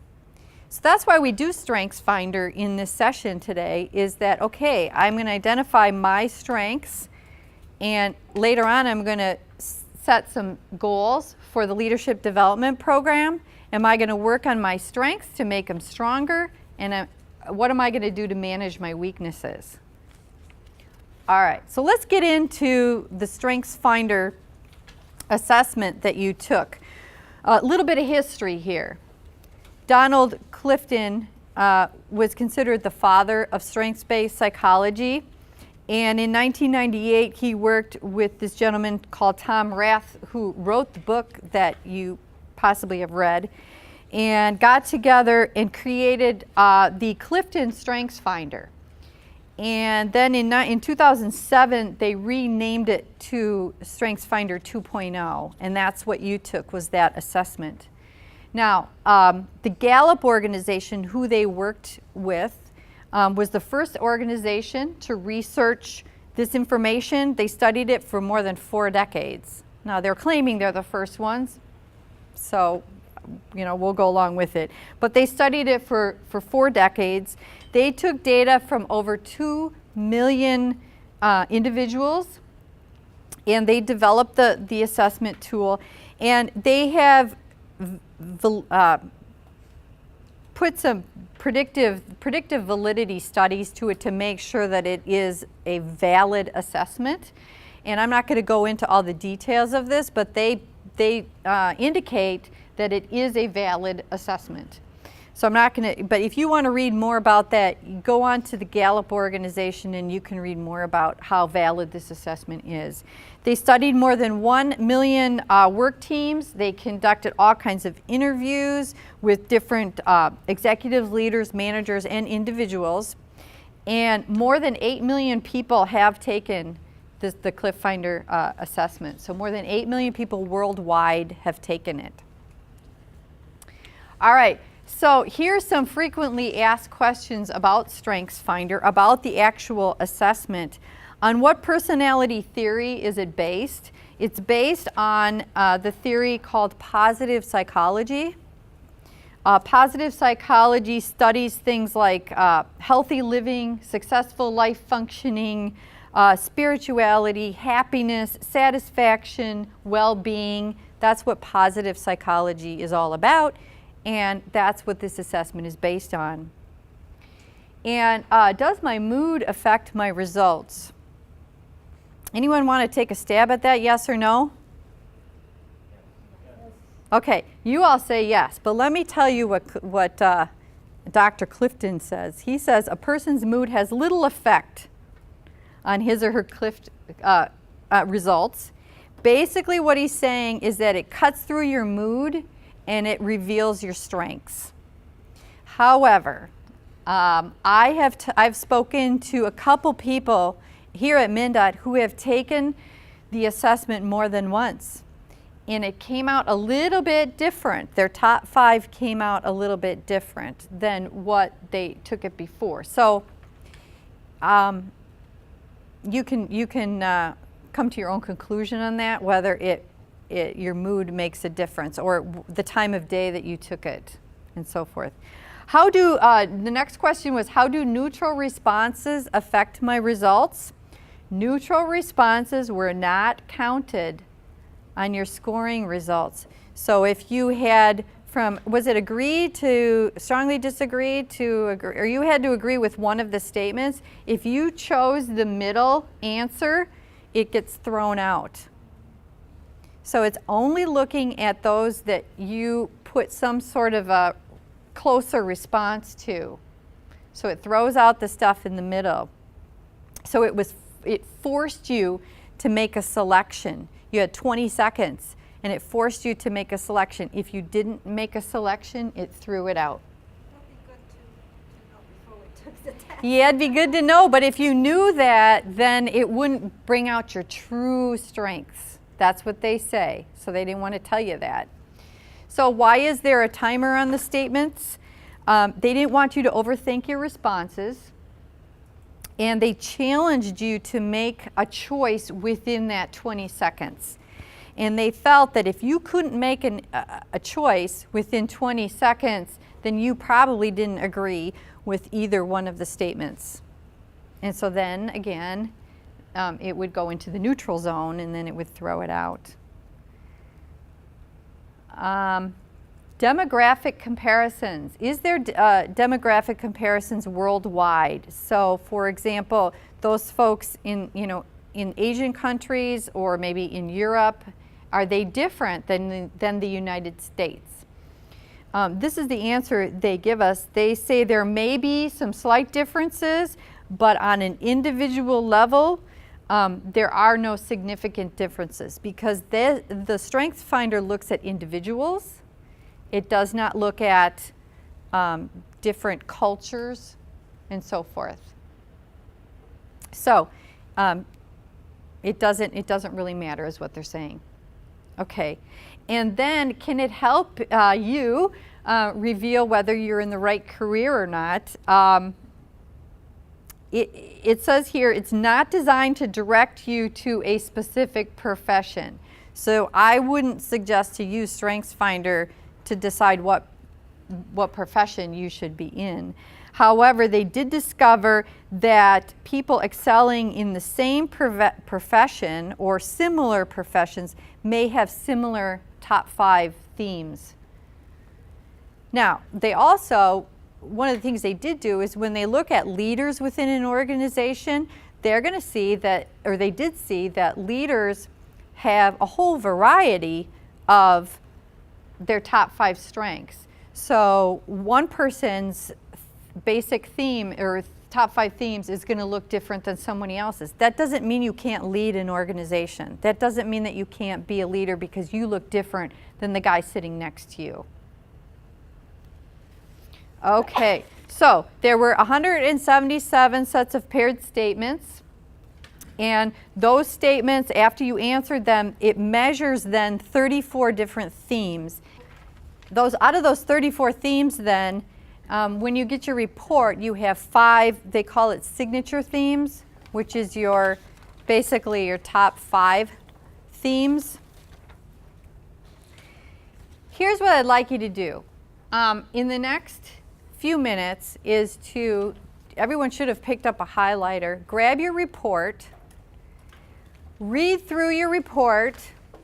Speaker 1: So that's why we do Strengths Finder in this session today, is that, okay, I'm going to identify my strengths, and later on I'm going to set some goals for the leadership development program. Am I going to work on my strengths to make them stronger? And what am I going to do to manage my weaknesses? All right, so let's get into the Strengths Finder assessment that you took. A little bit of history here. Donald Clifton was considered the father of strengths-based psychology. And in 1998, he worked with this gentleman called Tom Rath, who wrote the book that you possibly have read, and got together and created the Clifton Strengths Finder. And then in 2007, they renamed it to Strengths Finder 2.0, and that's what you took, was that assessment. Now, the Gallup organization, who they worked with, was the first organization to research this information. They studied it for more than 4 decades. Now, they're claiming they're the first ones, so we'll go along with it. But they studied it for 4 decades. They took data from over 2 million individuals, and they developed the assessment tool. And they have put some predictive validity studies to it to make sure that it is a valid assessment. And I'm not going to go into all the details of this, but they indicate that it is a valid assessment. So I'm not going to, but if you want to read more about that, go on to the Gallup organization and you can read more about how valid this assessment is. They studied more than 1 million work teams. They conducted all kinds of interviews with different executive leaders, managers, and individuals. And more than 8 million people have taken the Cliff Finder assessment. So more than 8 million people worldwide have taken it. All right. So here's some frequently asked questions about Strengths Finder, about the actual assessment. On what personality theory is it based? It's based on the theory called positive psychology. Positive psychology studies things like healthy living, successful life functioning, spirituality, happiness, satisfaction, well-being. That's what positive psychology is all about. And that's what this assessment is based on. And does my mood affect my results? Anyone want to take a stab at that, yes or no? Okay, you all say yes, but let me tell you what Dr. Clifton says. He says a person's mood has little effect on his or her results, Basically what he's saying is that it cuts through your mood and it reveals your strengths. However, I've spoken to a couple people here at MnDOT who have taken the assessment more than once, and it came out a little bit different. Their top 5 came out a little bit different than what they took it before. So you can come to your own conclusion on that, whether your mood makes a difference or the time of day that you took it and so forth. The next question was, how do neutral responses affect my results? Neutral responses were not counted on your scoring results. So if you had was it agree to strongly disagree to agree, or you had to agree with one of the statements, if you chose the middle answer, it gets thrown out. So it's only looking at those that you put some sort of a closer response to. So it throws out the stuff in the middle. So it forced you to make a selection. You had 20 seconds and it forced you to make a selection. If you didn't make a selection, it threw it out. Yeah, it'd be good to know, but if you knew that, then it wouldn't bring out your true strengths. That's what they say, so they didn't want to tell you that. So why is there a timer on the statements? They didn't want you to overthink your responses, and they challenged you to make a choice within that 20 seconds. And they felt that if you couldn't make a choice within 20 seconds, then you probably didn't agree with either one of the statements. And so then, again, it would go into the neutral zone and then it would throw it out. Demographic comparisons. Is there demographic comparisons worldwide? So, for example, those folks in Asian countries or maybe in Europe, are they different than the United States? This is the answer they give us. They say there may be some slight differences, but on an individual level, there are no significant differences because the Strengths Finder looks at individuals. It does not look at different cultures and so forth. So it doesn't really matter is what they're saying. Okay, and then can it help you reveal whether you're in the right career or not? It says here it's not designed to direct you to a specific profession. So I wouldn't suggest to use StrengthsFinder to decide what profession you should be in. However, they did discover that people excelling in the same profession or similar professions may have similar top 5 themes. Now, they also, one of the things they did do is when they look at leaders within an organization, they're going to see that, or they did see that leaders have a whole variety of their top 5 strengths. So one person's basic theme or top 5 themes is going to look different than somebody else's. That doesn't mean you can't lead an organization. That doesn't mean that you can't be a leader because you look different than the guy sitting next to you. Okay, so there were 177 sets of paired statements, and those statements, after you answered them, it measures then 34 different themes. Out of those 34 themes then, when you get your report, you have 5, they call it signature themes, which is basically your top 5 themes. Here's what I'd like you to do. In the next few minutes everyone should have picked up a highlighter, grab your report, read through your report,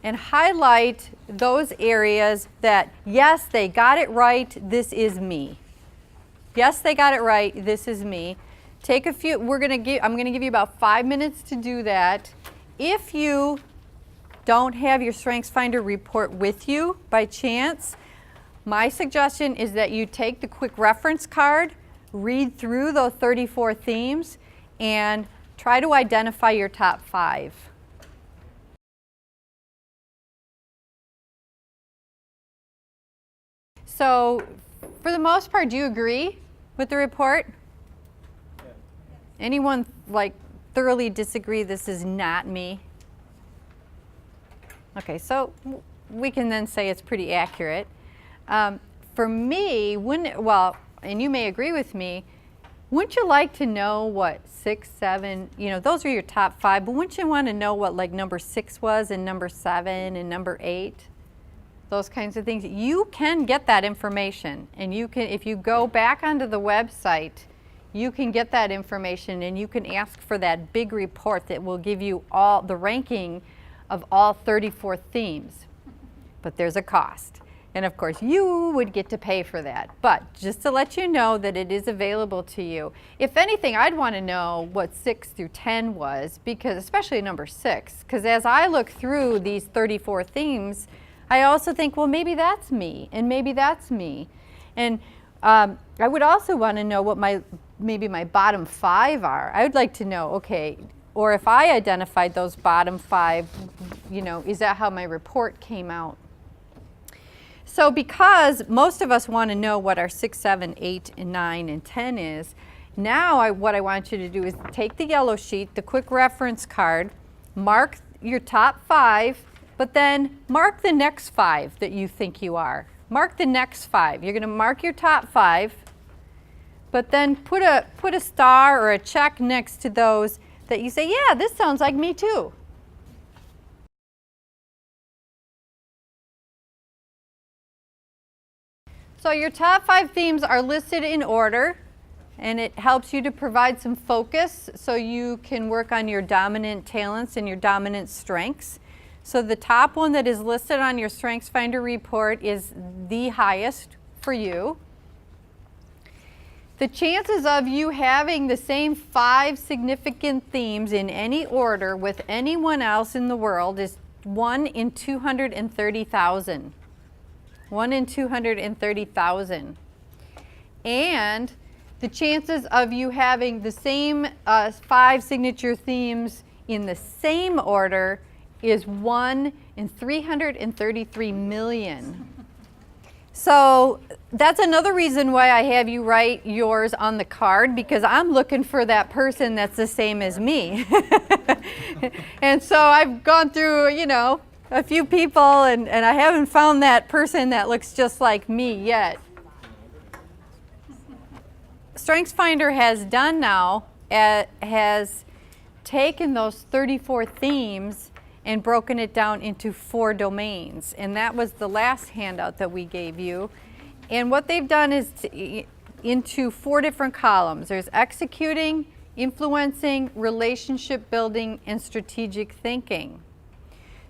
Speaker 1: and highlight those areas that, yes, they got it right, this is me. Yes, they got it right, this is me. Take a few, I'm going to give you about 5 minutes to do that. If you don't have your StrengthsFinder report with you by chance, my suggestion is that you take the quick reference card, read through those 34 themes, and try to identify your top 5. So for the most part, do you agree with the report? Anyone like thoroughly disagree this is not me? Okay, so we can then say it's pretty accurate. For me, and you may agree with me, wouldn't you like to know what 6, 7, those are your top 5, but wouldn't you want to know what like number 6 was and number 7 and number 8? Those kinds of things. You can get that information, and you can, if you go back onto the website, you can get that information and you can ask for that big report that will give you all the ranking of all 34 themes. But there's a cost. And of course, you would get to pay for that. But just to let you know that it is available to you. If anything, I'd want to know what 6 through 10 was, because especially number 6, because as I look through these 34 themes, I also think, well, maybe that's me, and maybe that's me. And I would also want to know what maybe my bottom 5 are. I would like to know, okay, or if I identified those bottom 5, is that how my report came out? So because most of us want to know what our 6, 7, 8, and 9, and 10 is, now what I want you to do is take the yellow sheet, the quick reference card, mark your top 5, but then mark the next 5 that you think you are. Mark the next 5. You're going to mark your top 5, but then put a star or a check next to those that you say, yeah, this sounds like me too. So your top 5 themes are listed in order, and it helps you to provide some focus so you can work on your dominant talents and your dominant strengths. So the top one that is listed on your StrengthsFinder report is the highest for you. The chances of you having the same 5 significant themes in any order with anyone else in the world is 1 in 230,000. 1 in 230,000. And the chances of you having the same 5 signature themes in the same order is 1 in 333 million. So that's another reason why I have you write yours on the card, because I'm looking for that person that's the same as me. And so I've gone through, a few people, and I haven't found that person that looks just like me yet. StrengthsFinder has done now, has taken those 34 themes and broken it down into 4 domains. And that was the last handout that we gave you. And what they've done is into 4 different columns. There's executing, influencing, relationship building, and strategic thinking.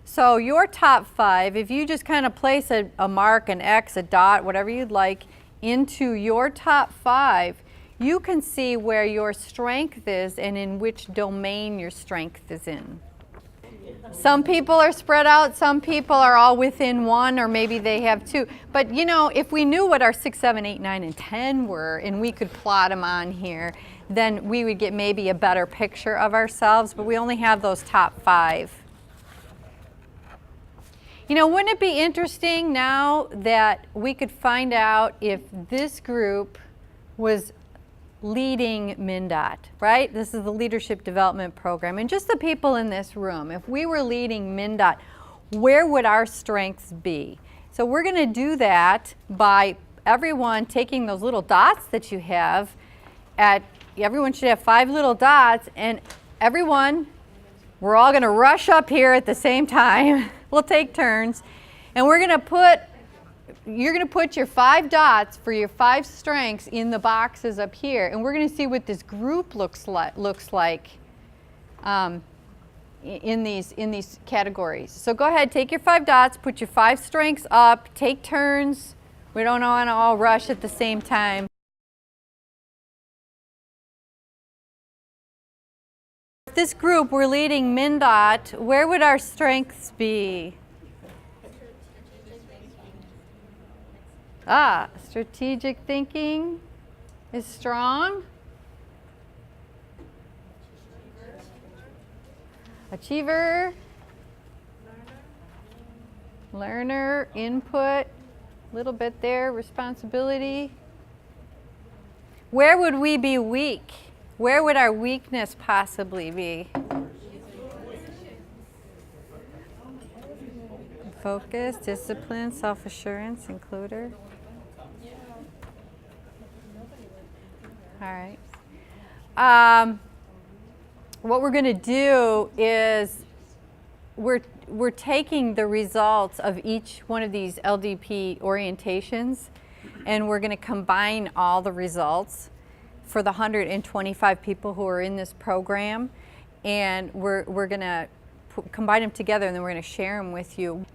Speaker 1: So your top 5, if you just kind of place a mark, an X, a dot, whatever you'd like, into your top 5, you can see where your strength is and in which domain your strength is in. Some people are spread out, some people are all within 1, or maybe they have 2. But if we knew what our 6, 7, 8, 9, and 10 were, and we could plot them on here, then we would get maybe a better picture of ourselves, but we only have those top 5. Wouldn't it be interesting now that we could find out if this group was leading MnDOT, right? This is the Leadership Development Program. And just the people in this room, if we were leading MnDOT, where would our strengths be? So we're going to do that by everyone taking those little dots that you have. Everyone should have 5 little dots, and we're all going to rush up here at the same time. We'll take turns, and you're going to put your 5 dots for your 5 strengths in the boxes up here, and we're going to see what this group looks like in these categories. So go ahead, take your 5 dots, put your 5 strengths up, take turns. We don't want to all rush at the same time. If this group were leading MnDOT, where would our strengths be? Strategic thinking is strong. Achiever. Learner, input. little bit there, responsibility. Where would we be weak? Where would our weakness possibly be? Focus, discipline, self-assurance, includer. All right. What we're going to do is we're taking the results of each one of these LDP orientations, and we're going to combine all the results for the 125 people who are in this program, and we're going to combine them together, and then we're going to share them with you.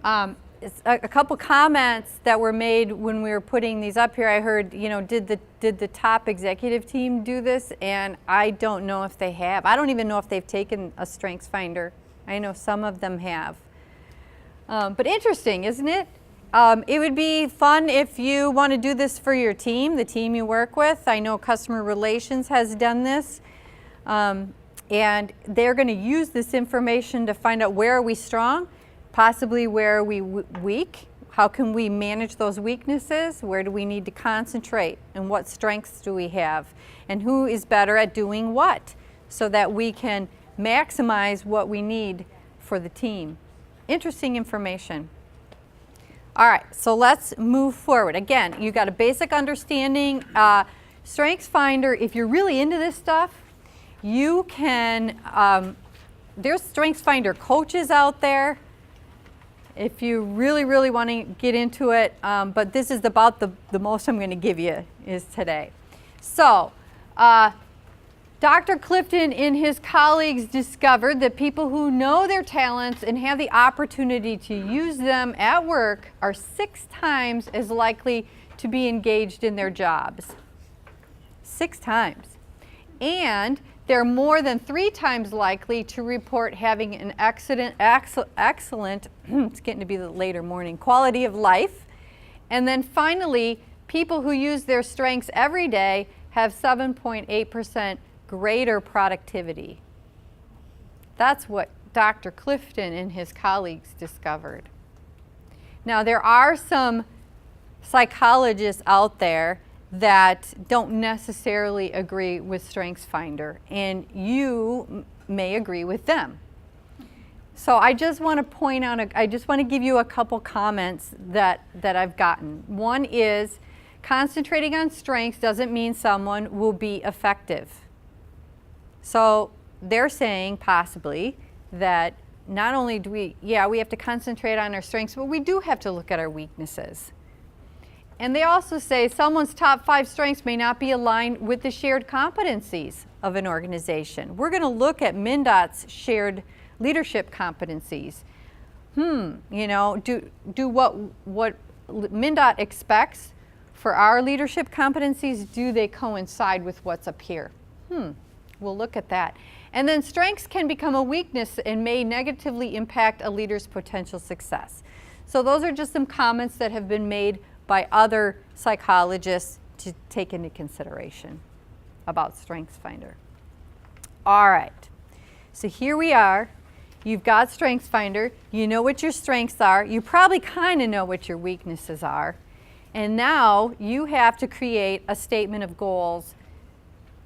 Speaker 1: A couple comments that were made when we were putting these up here. I heard, did the top executive team do this? And I don't know if they have. I don't even know if they've taken a strengths finder. I know some of them have. But interesting, isn't it? It would be fun if you want to do this for your team, the team you work with. I know customer relations has done this. And they're going to use this information to find out where are we strong, possibly where are we weak, how can we manage those weaknesses, where do we need to concentrate, and what strengths do we have, and who is better at doing what, so that we can maximize what we need for the team. Interesting information. All right, so let's move forward. Again, you got a basic understanding. Strengths Finder, if you're really into this stuff, you can, there's Strengths Finder coaches out there if you really want to get into it, but this is about the most I'm going to give you is today. So, Dr. Clifton and his colleagues discovered that people who know their talents and have the opportunity to use them at work are 6 times as likely to be engaged in their jobs. 6 times. And they're more than 3 times likely to report having an excellent, it's getting to be the later morning, quality of life. And then finally, people who use their strengths every day have 7.8% greater productivity. That's what Dr. Clifton and his colleagues discovered. Now, there are some psychologists out there that don't necessarily agree with Strengths Finder, and you may agree with them. So I just want to point out, I just want to give you a couple comments that I've gotten. One is, concentrating on strengths doesn't mean someone will be effective. So they're saying possibly that not only do we have to concentrate on our strengths, but we do have to look at our weaknesses. And they also say someone's top 5 strengths may not be aligned with the shared competencies of an organization. We're going to look at MnDOT's shared leadership competencies. Do what MnDOT expects for our leadership competencies, do they coincide with what's up here? We'll look at that. And then strengths can become a weakness and may negatively impact a leader's potential success. So those are just some comments that have been made by other psychologists to take into consideration about Strengths Finder. All right, so here we are. You've got Strengths Finder. You know what your strengths are. You probably kind of know what your weaknesses are. And now you have to create a statement of goals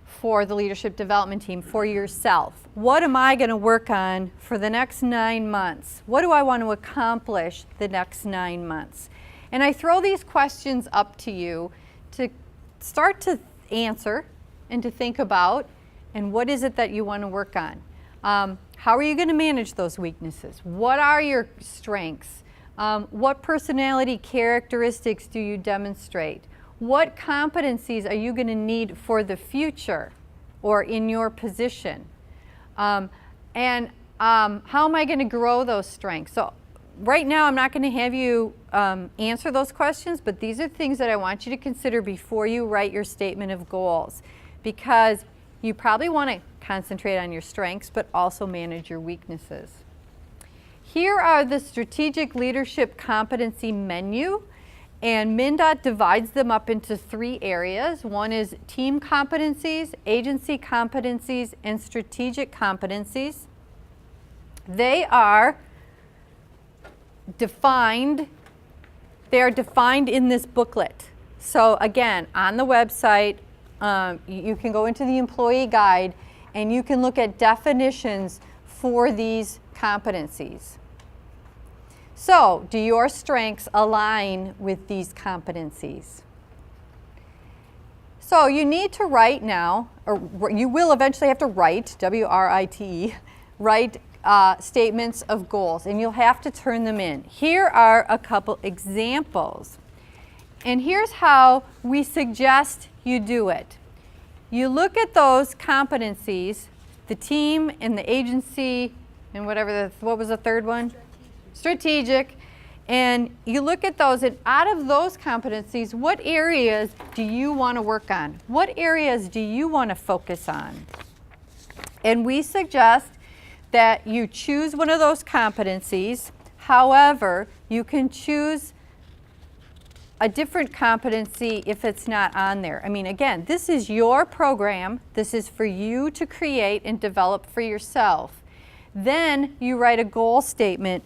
Speaker 1: for the leadership development team, for yourself. What am I going to work on for the next 9 months? What do I want to accomplish the next 9 months? And I throw these questions up to you to start to answer and to think about, and what is it that you want to work on? How are you going to manage those weaknesses? What are your strengths? What personality characteristics do you demonstrate? What competencies are you going to need for the future or in your position? How am I going to grow those strengths? So right now I'm not going to have you answer those questions, but these are things that I want you to consider before you write your statement of goals, because you probably want to concentrate on your strengths but also manage your weaknesses. Here are the strategic leadership competency menu, and MnDOT divides them up into 3 areas. One is team competencies, agency competencies, and strategic competencies. They are defined They are defined in this booklet. So again, on the website, you can go into the employee guide and you can look at definitions for these competencies. So, do your strengths align with these competencies? So you need to write now, or you will eventually have to write, W-R-I-T-E, write statements of goals, and you'll have to turn them in. Here are a couple examples. And here's how we suggest you do it. You look at those competencies, the team and the agency, and what was the third one? Strategic. And you look at those, and out of those competencies, what areas do you want to work on? What areas do you want to focus on? And we suggest that you choose one of those competencies. However, you can choose a different competency if it's not on there. I mean, again, this is your program. This is for you to create and develop for yourself. Then you write a goal statement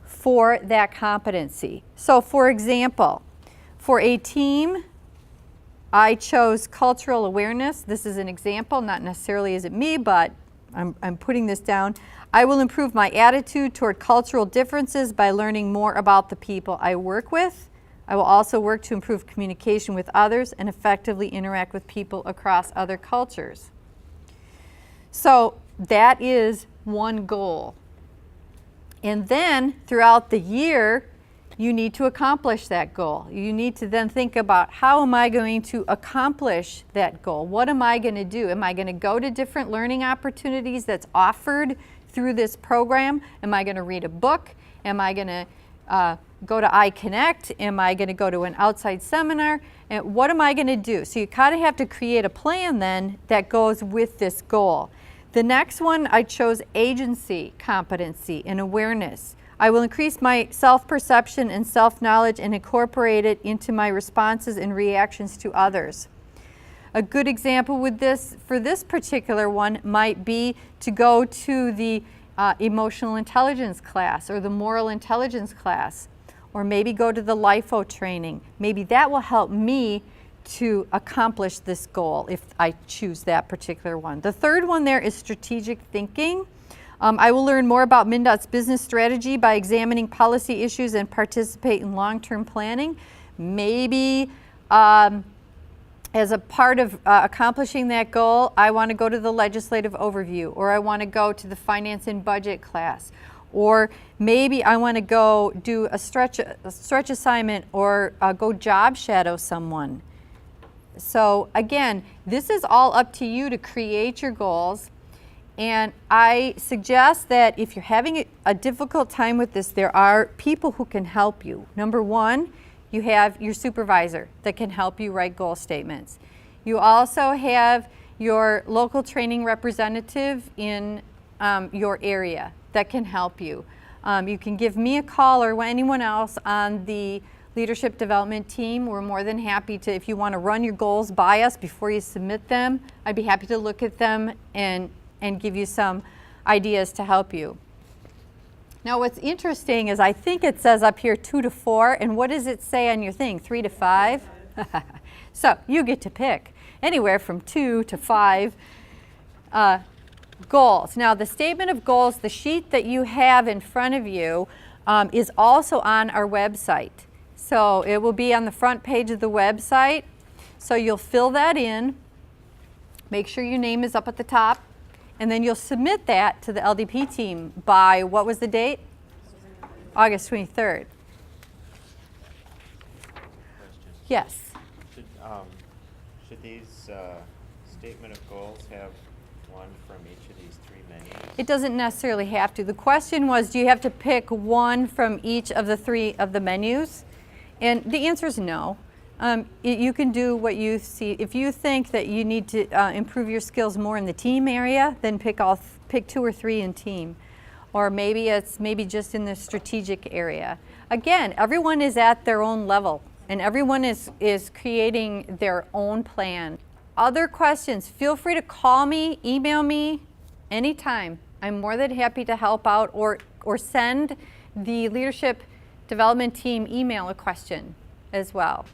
Speaker 1: for that competency. So for example, for a team, I chose cultural awareness. This is an example, not necessarily is it me, but I'm putting this down. I will improve my attitude toward cultural differences by learning more about the people I work with. I will also work to improve communication with others and effectively interact with people across other cultures. So that is one goal. And then throughout the year, you need to accomplish that goal. You need to then think about, how am I going to accomplish that goal? What am I going to do? Am I going to go to different learning opportunities that's offered through this program? Am I going to read a book? Am I going to go to iConnect? Am I going to go to an outside seminar? And what am I going to do? So you kind of have to create a plan then that goes with this goal. The next one, I chose agency, competency, and awareness. I will increase my self-perception and self-knowledge and incorporate it into my responses and reactions to others. A good example with this, for this particular one, might be to go to the emotional intelligence class or the moral intelligence class, or maybe go to the LIFO training. Maybe that will help me to accomplish this goal if I choose that particular one. The third one there is strategic thinking. I will learn more about MnDOT's business strategy by examining policy issues and participate in long-term planning. Maybe as a part of accomplishing that goal, I want to go to the legislative overview, or I want to go to the finance and budget class, or maybe I want to go do a stretch assignment, or go job shadow someone. So again, this is all up to you to create your goals. And I suggest that if you're having a difficult time with this, there are people who can help you. Number one, you have your supervisor that can help you write goal statements. You also have your local training representative in your area that can help you. You can give me a call or anyone else on the leadership development team. We're more than happy to, if you want to run your goals by us before you submit them, I'd be happy to look at them and give you some ideas to help you. Now what's interesting is I think it says up here 2 to 4, and what does it say on your thing, 3 to 5? So you get to pick anywhere from 2 to 5 goals. Now the statement of goals, the sheet that you have in front of you, is also on our website. So it will be on the front page of the website. So you'll fill that in, make sure your name is up at the top, and then you'll submit that to the LDP team by, what was the date? August 23rd.
Speaker 3: Question.
Speaker 1: Yes.
Speaker 3: Should these statement of goals have one from each of these 3 menus?
Speaker 1: It doesn't necessarily have to. The question was, do you have to pick one from each of the 3 of the menus? And the answer is no. You can do what you see. If you think that you need to improve your skills more in the team area, then pick 2 or 3 in team. Or maybe it's just in the strategic area. Again, everyone is at their own level, and everyone is creating their own plan. Other questions, feel free to call me, email me anytime. I'm more than happy to help out, or send the leadership development team email a question. as well.